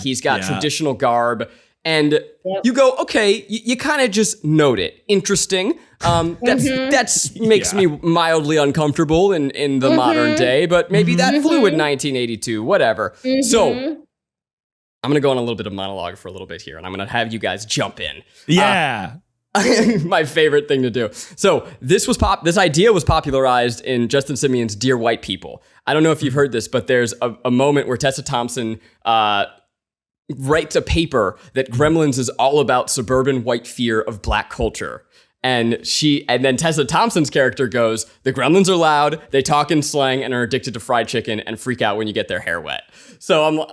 He's got traditional garb. And you go, okay, you kind of just note it. Interesting. That's makes me mildly uncomfortable in the modern day, but maybe that flew in 1982, whatever. So I'm going to go on a little bit of monologue for a little bit here, and I'm going to have you guys jump in. Yeah. My favorite thing to do. So this idea was popularized in Justin Simeon's Dear White People. I don't know if you've heard this, but there's a moment where Tessa Thompson writes a paper that Gremlins is all about suburban white fear of black culture. And then Tessa Thompson's character goes, the Gremlins are loud, they talk in slang and are addicted to fried chicken and freak out when you get their hair wet. So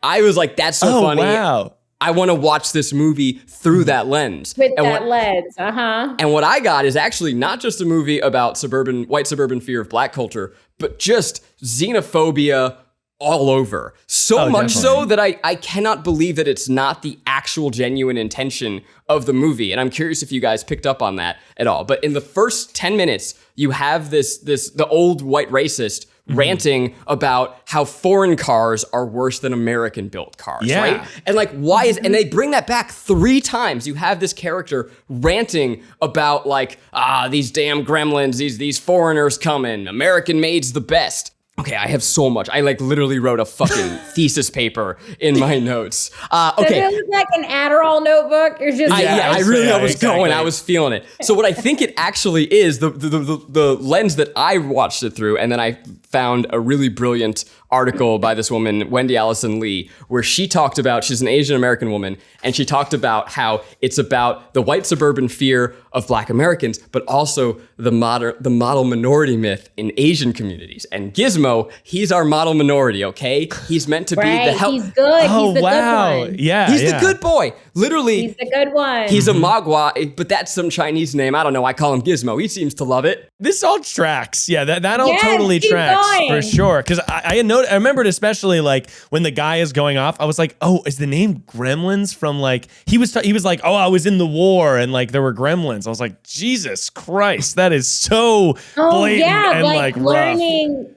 I was like, that's so funny. Wow. I want to watch this movie through that lens. With that lens, And what I got is actually not just a movie about white suburban fear of black culture, but just xenophobia all over. So much so that I cannot believe that it's not the actual genuine intention of the movie. And I'm curious if you guys picked up on that at all. But in the first 10 minutes, you have the old white racist ranting about how foreign cars are worse than American built cars, right? And like, why and they bring that back 3 times. You have this character ranting about like, these damn gremlins, these foreigners coming, American made's the best. Okay, I have so much. I like literally wrote a fucking thesis paper in my notes. Okay. Does it look like an Adderall notebook? You're just I really was going. I was feeling it. So what I think it actually is, the lens that I watched it through, and then I found a really brilliant article by this woman, Wendy Allison Lee, where she talked about, she's an Asian American woman, and she talked about how it's about the white suburban fear of black Americans, but also the model minority myth in Asian communities. And Gizmo, he's our model minority, okay? He's meant to be the help. He's good. Oh, he's the wow. good one. Yeah. He's the good boy. Literally. He's the good one. He's a Magua, but that's some Chinese name. I don't know. I call him Gizmo. He seems to love it. This all tracks. Yeah, that all totally keep tracks going. for sure. Because I remembered especially like when the guy is going off, I was like, oh, is the name Gremlins from like, he was like, oh, I was in the war and like there were gremlins. I was like, Jesus Christ, that is so blatant and like learning,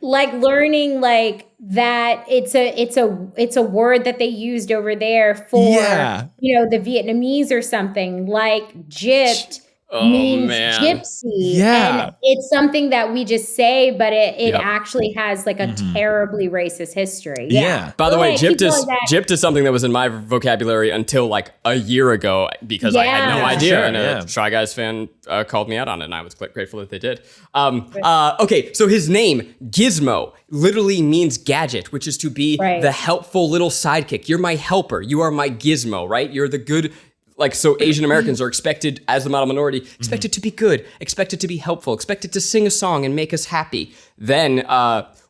like that it's a word that they used over there for the Vietnamese or something, like gypped means gypsy. Yeah. And it's something that we just say, but it actually has like a terribly racist history. Yeah. By the way, gypped is something that was in my vocabulary until like a year ago because I had no idea. Sure, and a Shy Guys fan called me out on it, and I was grateful that they did. Okay, so his name, Gizmo, literally means gadget, which is to be the helpful little sidekick. You're my helper. You are my Gizmo, right? You're the good. Like, so Asian Americans are expected, as the model minority, expected to be good, expected to be helpful, expected to sing a song and make us happy. Then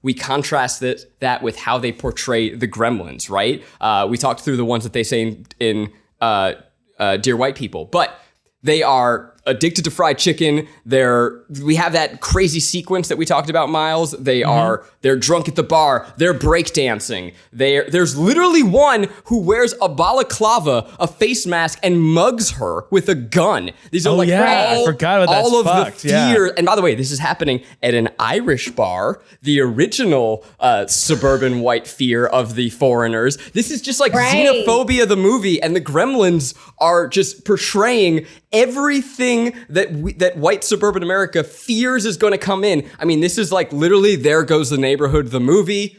we contrast that with how they portray the gremlins, right? We talked through the ones that they say in Dear White People, but they are addicted to fried chicken. We have that crazy sequence that we talked about, Miles. They're drunk at the bar. They're breakdancing. There's literally one who wears a balaclava, a face mask, and mugs her with a gun. These are I forgot about that. All of the fear. And by the way, this is happening at an Irish bar, the original suburban white fear of the foreigners. This is just like Xenophobia, the movie, and the Gremlins are just portraying everything that white suburban America fears is going to come in. I mean, this is like literally There Goes the Neighborhood, the movie.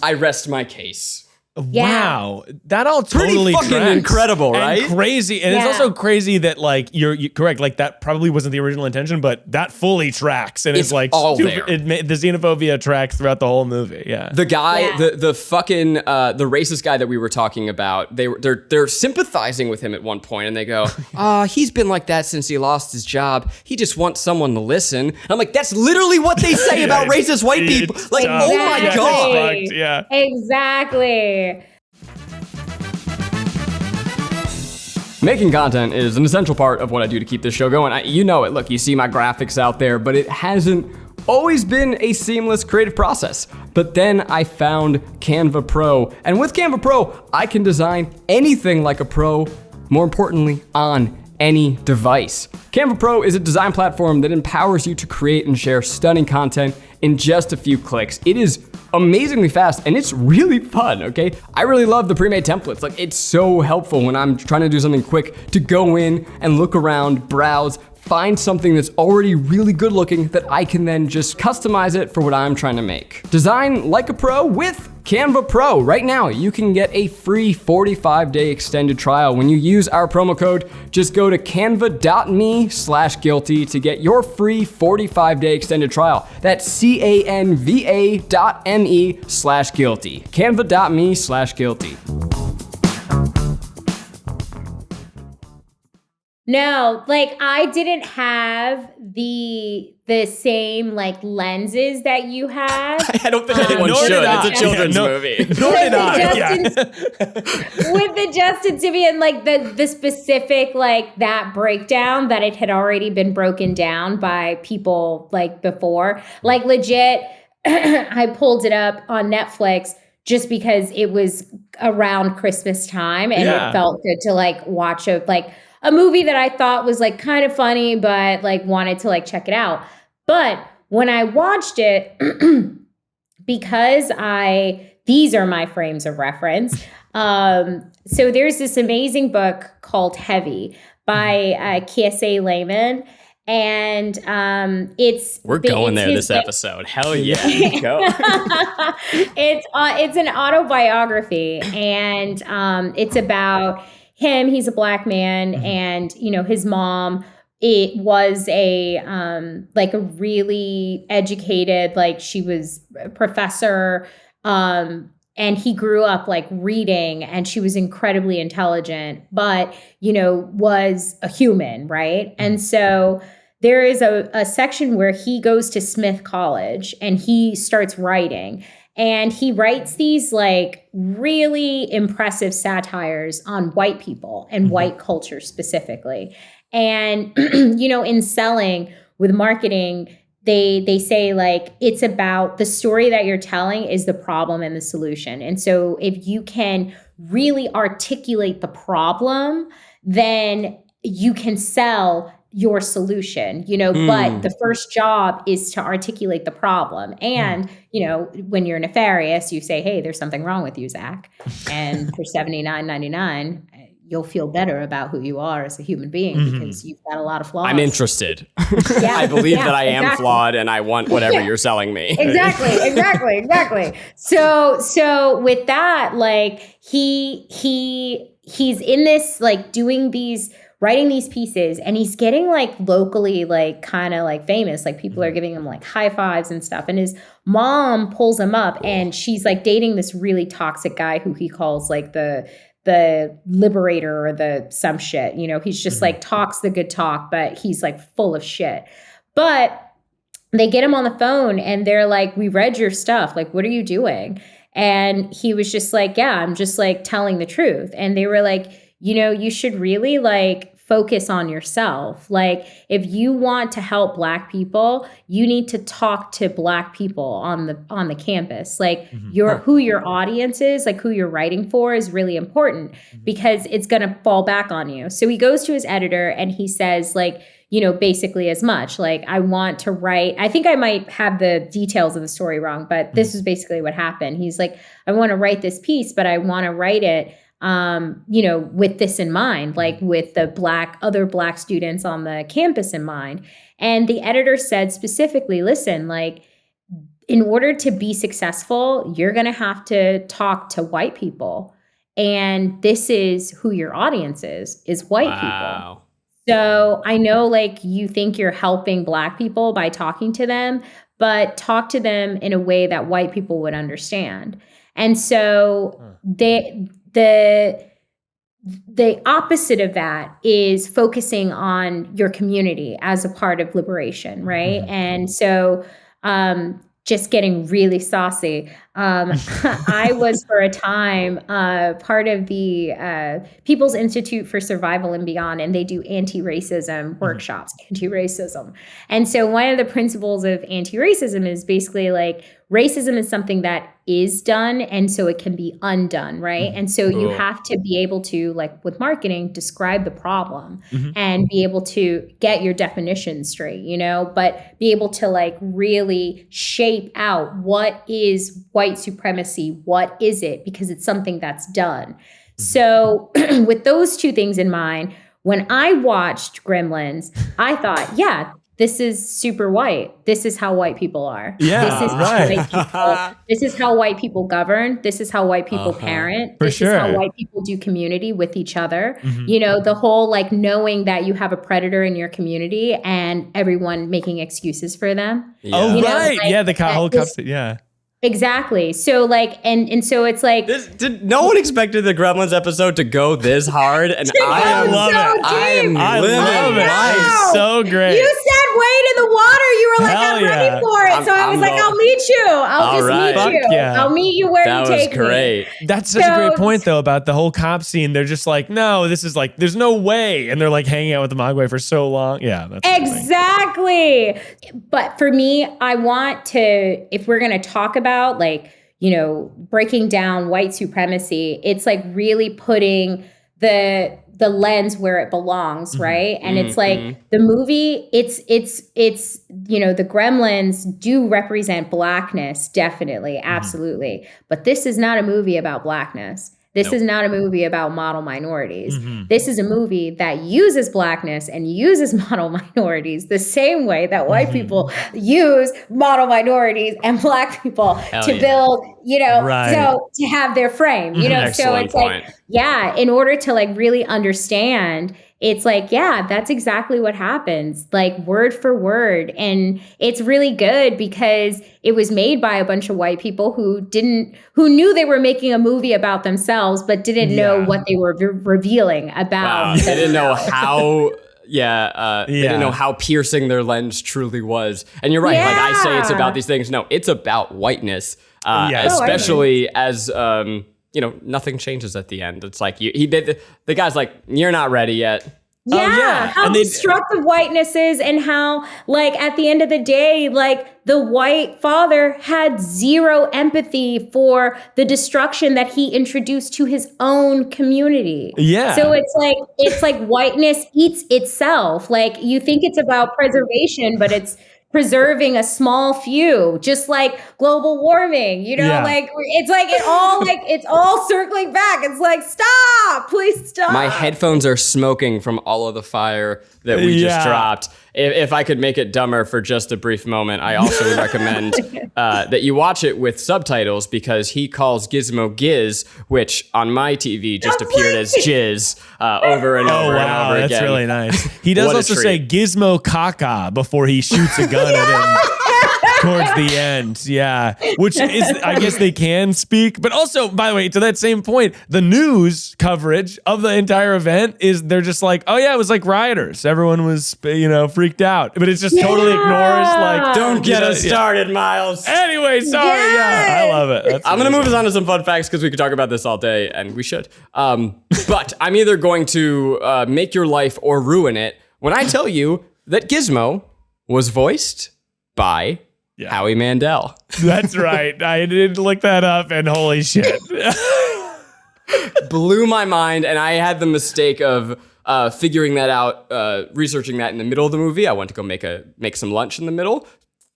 I rest my case. Wow, that all totally pretty fucking tracks. incredible, right? And crazy, and it's also crazy that like you're correct. Like that probably wasn't the original intention, but that fully tracks, and it's like all there. The xenophobia tracks throughout the whole movie. Yeah, the guy, the fucking the racist guy that we were talking about, they're sympathizing with him at one point, and they go, he's been like that since he lost his job. He just wants someone to listen. And I'm like, that's literally what they say about racist white people. Like, oh my god, yeah, exactly. Making content is an essential part of what I do to keep this show going. You know it. Look, you see my graphics out there, but it hasn't always been a seamless creative process. But then I found Canva Pro. And with Canva Pro, I can design anything like a pro, more importantly, on any device. Canva Pro is a design platform that empowers you to create and share stunning content in just a few clicks. It is amazingly fast and it's really fun, okay? I really love the pre-made templates. Like, it's so helpful when I'm trying to do something quick to go in and look around, browse, find something that's already really good looking that I can then just customize it for what I'm trying to make. Design like a pro with Canva Pro. Right now, you can get a free 45-day extended trial. When you use our promo code, just go to canva.me/guilty to get your free 45-day extended trial. That's canva.me/guilty. Canva.me/guilty. No, like I didn't have the same like lenses that you had. I don't think anyone Nor should. did I. It's a children's Yeah, movie. Nor did I. With the Justin Simeon, like the specific like that breakdown that it had already been broken down by people like before, like legit. I pulled it up on Netflix just because it was around Christmas time and it felt good to like watch a movie that I thought was like kind of funny, but like wanted to like check it out. But when I watched it, because these are my frames of reference. So there's this amazing book called Heavy by Kelsey Darragh. And We're going there this episode. Hell yeah. Go. It's an autobiography, and it's about him. He's a Black man, and his mom, it was a like a really educated, like she was a professor, and he grew up like reading, and she was incredibly intelligent, but was a human, right? And so there is a section where he goes to Smith College and he starts writing. And he writes these like really impressive satires on white people and white culture specifically. And, in selling with marketing, they say like, it's about the story that you're telling is the problem and the solution. And so if you can really articulate the problem, then you can sell your solution, but the first job is to articulate the problem. And, when you're nefarious, you say, hey, there's something wrong with you, Zach. And for $79.99, you'll feel better about who you are as a human being because you've got a lot of flaws. I'm interested. I believe that I am flawed and I want whatever you're selling me. Exactly. So with that, like he's in this, like writing these pieces, and he's getting like locally, like kind of like famous, like people are giving him like high fives and stuff. And his mom pulls him up and she's like dating this really toxic guy who he calls like the liberator or the some shit, he's just like talks the good talk, but he's like full of shit. But they get him on the phone and they're like, we read your stuff. Like, what are you doing? And he was just like, yeah, I'm just like telling the truth. And they were like, you should really like focus on yourself. Like if you want to help Black people, you need to talk to Black people on the campus. Like who your audience is, like who you're writing for is really important because it's going to fall back on you. So he goes to his editor and he says like, basically as much like I want to write, I think I might have the details of the story wrong, but this is basically what happened. He's like, I want to write this piece, but I want to write it with this in mind, like with the other Black students on the campus in mind. And the editor said specifically, listen, like in order to be successful, you're going to have to talk to white people. And this is who your audience is white people. So I know like you think you're helping Black people by talking to them, but talk to them in a way that white people would understand. And so the opposite of that is focusing on your community as a part of liberation, right? And so just getting really saucy. I was for a time part of the People's Institute for Survival and Beyond, and they do anti-racism workshops, anti-racism. And so one of the principles of anti-racism is basically like racism is something that is done, and so it can be undone, right? And so you have to be able to, like with marketing, describe the problem and be able to get your definition straight, but be able to like really shape out what is white supremacy, what is it? Because it's something that's done. So with those two things in mind, when I watched Gremlins, I thought, yeah, this is super white. This is how white people are. Yeah, This is how white people govern. This is how white people parent. This is how white people do community with each other. The whole like knowing that you have a predator in your community and everyone making excuses for them. Yeah. Oh, right. Like, the whole concept. Yeah. Exactly. So like, and so it's like, No one expected the Gremlins episode to go this hard, and I love it. I love it. It's so great. You said wade in the water. You were like, Hell I'm yeah. ready for it. So I was like, I'll meet you. I'll just meet Fuck you. yeah. I'll meet you where that you was take great. me. That's such a great point, though, about the whole cop scene. They're just like, no, this is like, there's no way. And they're like hanging out with the Mogwai for so long. Yeah. That's Exactly. But for me, I want to, if we're going to talk about like, you know, breaking down white supremacy, it's like really putting the lens where it belongs, right? And it's like the movie, it's you know, the Gremlins do represent blackness, definitely, absolutely. But this is not a movie about blackness. This is not a movie about model minorities. This is a movie that uses blackness and uses model minorities the same way that white people use model minorities and black people to build, you know, so to have their frame, you know, so it's like, yeah, in order to like really understand, it's like, yeah, that's exactly what happens, like word for word. And it's really good because it was made by a bunch of white people who knew they were making a movie about themselves, but didn't know what they were revealing about. They didn't know how. They didn't know how piercing their lens truly was. And you're right. Like I say, it's about these things. No, it's about whiteness, especially as. You know, nothing changes at the end. It's like the guy's like, you're not ready yet. Yeah, how destructive whiteness is, and how, like, at the end of the day, like, the white father had zero empathy for the destruction that he introduced to his own community. Yeah. So it's like whiteness eats itself. Like, you think it's about preservation, but it's preserving a small few, just like global warming, you know, like it's all circling back. It's like, stop, please stop. My headphones are smoking from all of the fire that we just dropped. If I could make it dumber for just a brief moment, I also would recommend that you watch it with subtitles, because he calls Gizmo Giz, which on my TV just appeared as Jizz over and over and over again. That's really nice. He does also say Gizmo Caca before he shoots a gun at him. Towards the end, which is, I guess they can speak. But also, by the way, to that same point, the news coverage of the entire event is they're just like, oh yeah, it was like rioters. Everyone was, you know, freaked out. But it's just totally ignores, like, don't get us started, Miles. Anyway, sorry. I love it. I'm going to move us on to some fun facts, because we could talk about this all day, and we should. But I'm either going to make your life or ruin it when I tell you that Gizmo was voiced by Howie Mandel. That's right. I did look that up, and holy shit. Blew my mind, and I had the mistake of figuring that out, researching that in the middle of the movie. I went to go make some lunch in the middle,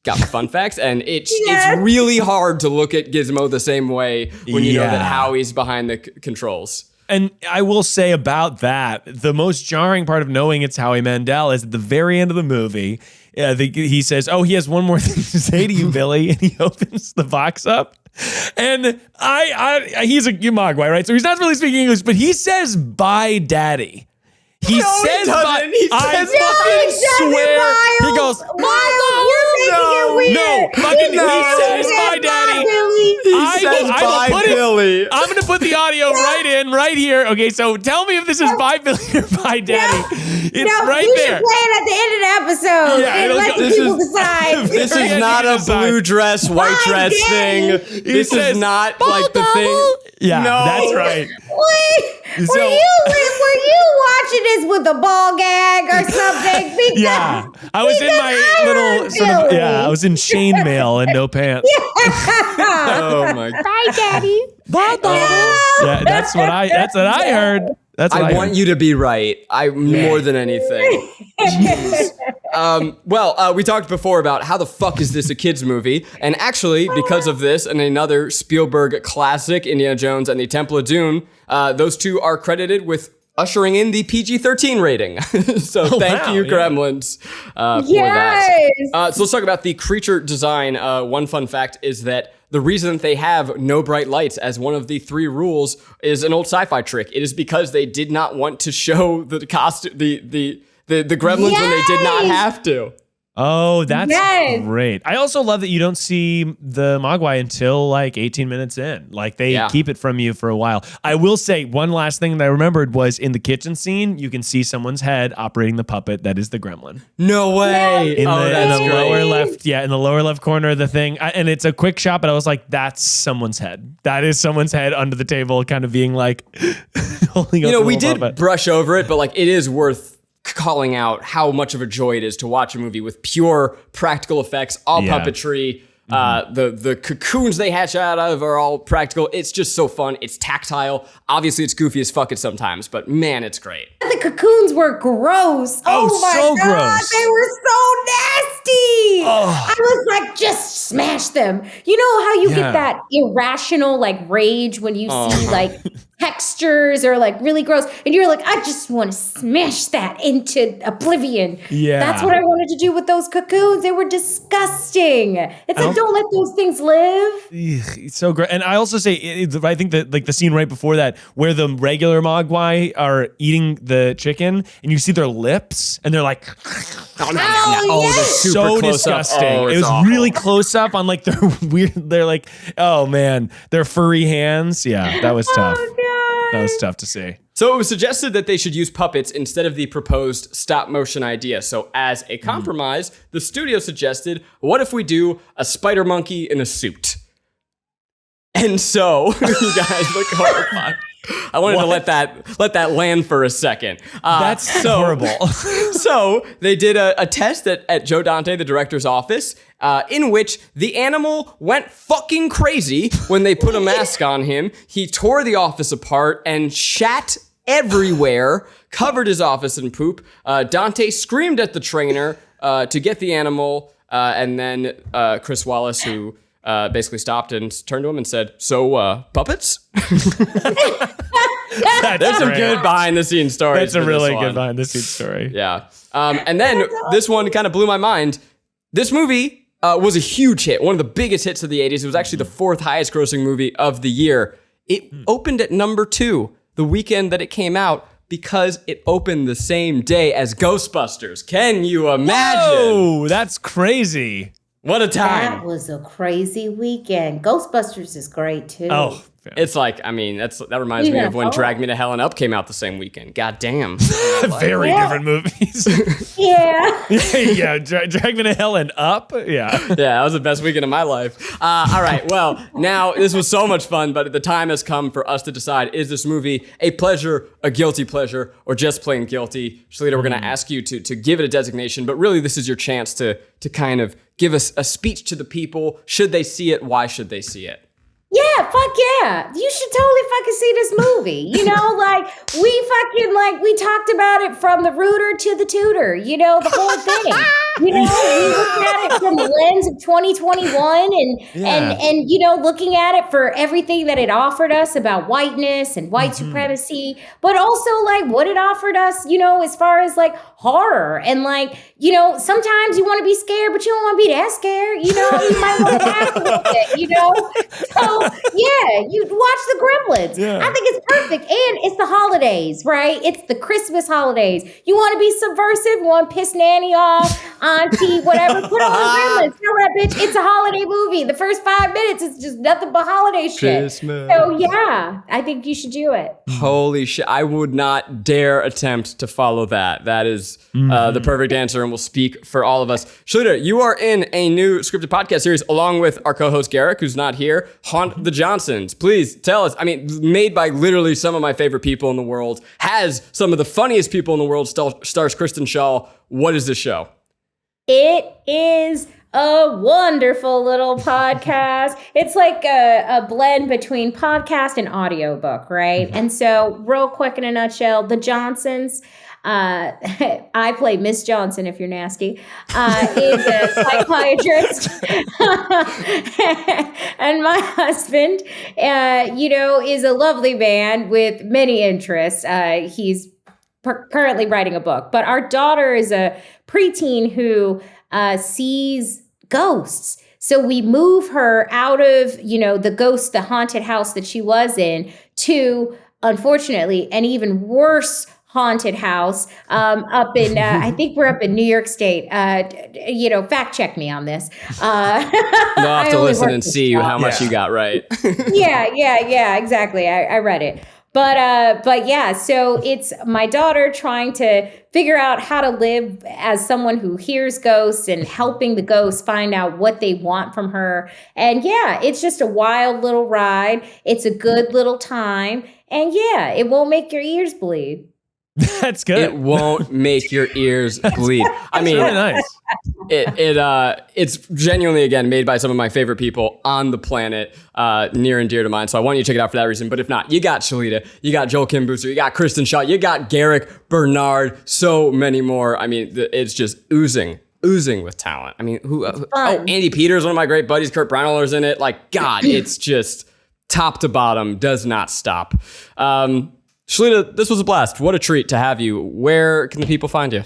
got my fun facts, and it's really hard to look at Gizmo the same way when you know that Howie's behind the controls. And I will say about that, the most jarring part of knowing it's Howie Mandel is at the very end of the movie, he says, oh, he has one more thing to say to you, Billy. And he opens the box up. And he's a Mogwai, right? So he's not really speaking English, but he says, bye, daddy. He says, bye. I fucking swear. He goes, he says, bye, daddy. He says, bye, Billy. I'm going to put the audio right here. Okay, so tell me if this is bye, Billy, or bye, daddy. It's right you there. Should play it at the end of the episode and let the people decide. This is not a blue dress, white dress thing. This is not like the thing. Yeah, no. That's right. Were you watching this with a ball gag or something? I was in my little sort of, I was in chainmail and no pants. Oh my God. Bye, Daddy. Bye, Daddy. Yeah, that's what I heard. That's what I want you to be right. More than anything. We talked before about how the fuck is this a kids movie, and actually because of this and another Spielberg classic, Indiana Jones and the Temple of Doom, those two are credited with ushering in the PG-13 rating. So thank you, Gremlins, for that. So let's talk about the creature design. One fun fact is that the reason they have no bright lights as one of the 3 rules is an old sci-fi trick. It is because they did not want to show the costume, the Gremlins when they did not have to. Oh, that's Yes. great. I also love that you don't see the Mogwai until like 18 minutes in. Like they keep it from you for a while. I will say one last thing that I remembered was in the kitchen scene, you can see someone's head operating the puppet that is the Gremlin. No way. In the great. lower left, in the lower left corner of the thing. And it's a quick shot, but I was like, that's someone's head. That is someone's head under the table, kind of being like holding up. We did brush over it, but like it is worth calling out how much of a joy it is to watch a movie with pure practical effects, all puppetry. The cocoons they hatch out of are all practical. It's just so fun. It's tactile. Obviously, it's goofy as fuck sometimes, but man, it's great. The cocoons were gross. Oh my so God, gross. they were so nasty. I was like, just smash them. You know how you get that irrational like rage when you see like textures or like really gross, and you're like, I just want to smash that into oblivion. Yeah. That's what I wanted to do with those cocoons. They were disgusting. It's like, don't let those things live. It's so great. And I also say, I think that like the scene right before that where the regular Mogwai are eating the chicken and you see their lips and they're like, They're super so close disgusting. Up. Oh, it was awful. really close up on like their weird, they're like, oh man, their furry hands. Yeah, that was tough. Oh, God. That was tough to see. So it was suggested that they should use puppets instead of the proposed stop motion idea. So as a compromise, the studio suggested, what if we do a spider monkey in a suit? And so you guys look horrified. I wanted to let that land for a second. That's horrible. So they did a test at Joe Dante, the director's office, in which the animal went fucking crazy when they put a mask on him. He tore the office apart and shat everywhere, covered his office in poop. Dante screamed at the trainer to get the animal, and then Chris Wallace, who basically stopped and turned to him and said, so, puppets? There's some good behind-the-scenes stories. That's a really good behind-the-scenes story. Yeah. And then this one kind of blew my mind. This movie was a huge hit, one of the biggest hits of the 80s. It was actually the fourth highest grossing movie of the year. It opened at number 2 the weekend that it came out because it opened the same day as Ghostbusters. Can you imagine? Oh, that's crazy. What a time. That was a crazy weekend. Ghostbusters is great too. Oh, it's like, I mean, that reminds me of when Drag Me to Hell and Up came out the same weekend. God damn. very different movies. Yeah. Yeah, Drag Me to Hell and Up. Yeah. Yeah, that was the best weekend of my life. All right, well, now this was so much fun, but the time has come for us to decide, is this movie a pleasure, a guilty pleasure, or just plain guilty? Shalita, we're going to ask you to give it a designation, but really this is your chance to kind of give us a speech to the people. Should they see it? Why should they see it? Yeah, fuck yeah. You should totally fucking see this movie. You know, like, we talked about it from the rooter to the tutor, you know, the whole thing. You know, we looked at it from the lens of 2021 and you know, looking at it for everything that it offered us about whiteness and white supremacy, but also like what it offered us, you know, as far as like horror and like, you know, sometimes you want to be scared, but you don't want to be that scared. You know, you might want to laugh a little bit, you know? So, yeah, you watch the Gremlins. Yeah. I think it's perfect. And it's the holidays, right? It's the Christmas holidays. You want to be subversive, want to piss nanny off, auntie, whatever, put on the Gremlins. Tell that bitch it's a holiday movie. The first 5 minutes is just nothing but holiday shit. Christmas. So, yeah, I think you should do it. Holy shit. I would not dare attempt to follow that. That is the perfect answer and will speak for all of us. Shalita, you are in a new scripted podcast series along with our co-host Garrick, who's not here, Haunt the Johnsons. Please tell us. I mean, made by literally some of my favorite people in the world, has some of the funniest people in the world, stars Kristen Schaal. What is this show? It is a wonderful little podcast. It's like a blend between podcast and audiobook, right? And so real quick in a nutshell, the Johnsons, I play Miss Johnson, if you're nasty, is a psychiatrist. And my husband, you know, is a lovely man with many interests. He's currently writing a book. But our daughter is a preteen who sees ghosts. So we move her out of, you know, the haunted house that she was in to, unfortunately, an even worse haunted house up in, I think we're up in New York State. Fact check me on this. We'll have to listen and see how much you got right. Yeah, exactly. I read it. But yeah, so it's my daughter trying to figure out how to live as someone who hears ghosts and helping the ghosts find out what they want from her. And yeah, it's just a wild little ride. It's a good little time. And yeah, it won't make your ears bleed. That's good. It won't make your ears bleed. I mean, really nice. It's genuinely, again, made by some of my favorite people on the planet, near and dear to mine. So I want you to check it out for that reason. But if not, you got Shalita, you got Joel Kim Booster, you got Kristen Shaw, you got Garrick Bernard, so many more. I mean, it's just oozing with talent. I mean, Andy Peters, one of my great buddies, Kurt Braunohler's in it. Like, God, it's just top to bottom, does not stop. Shalita, this was a blast. What a treat to have you. Where can the people find you?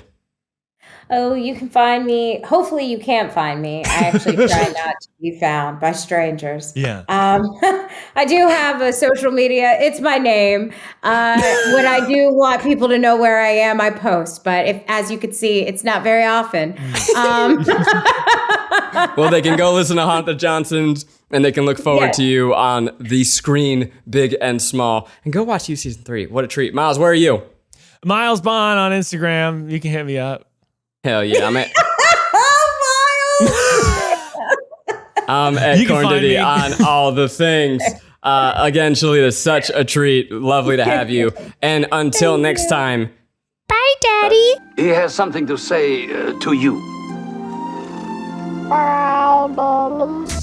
Oh, you can find me. Hopefully you can't find me. I actually try not to be found by strangers. Yeah. I do have a social media. It's my name. When I do want people to know where I am, I post. But as you can see, it's not very often. Well, they can go listen to Haunt the Johnsons, and they can look forward to you on the screen, big and small. And go watch You Season 3. What a treat. Miles, where are you? Miles Bond on Instagram. You can hit me up. Hell yeah. I'm at You can Corn find Diddy me. on all the things. Again, Shalita, such a treat. Lovely to have you. And until next time. Bye, Daddy. He has something to say to you. Bye, Daddy.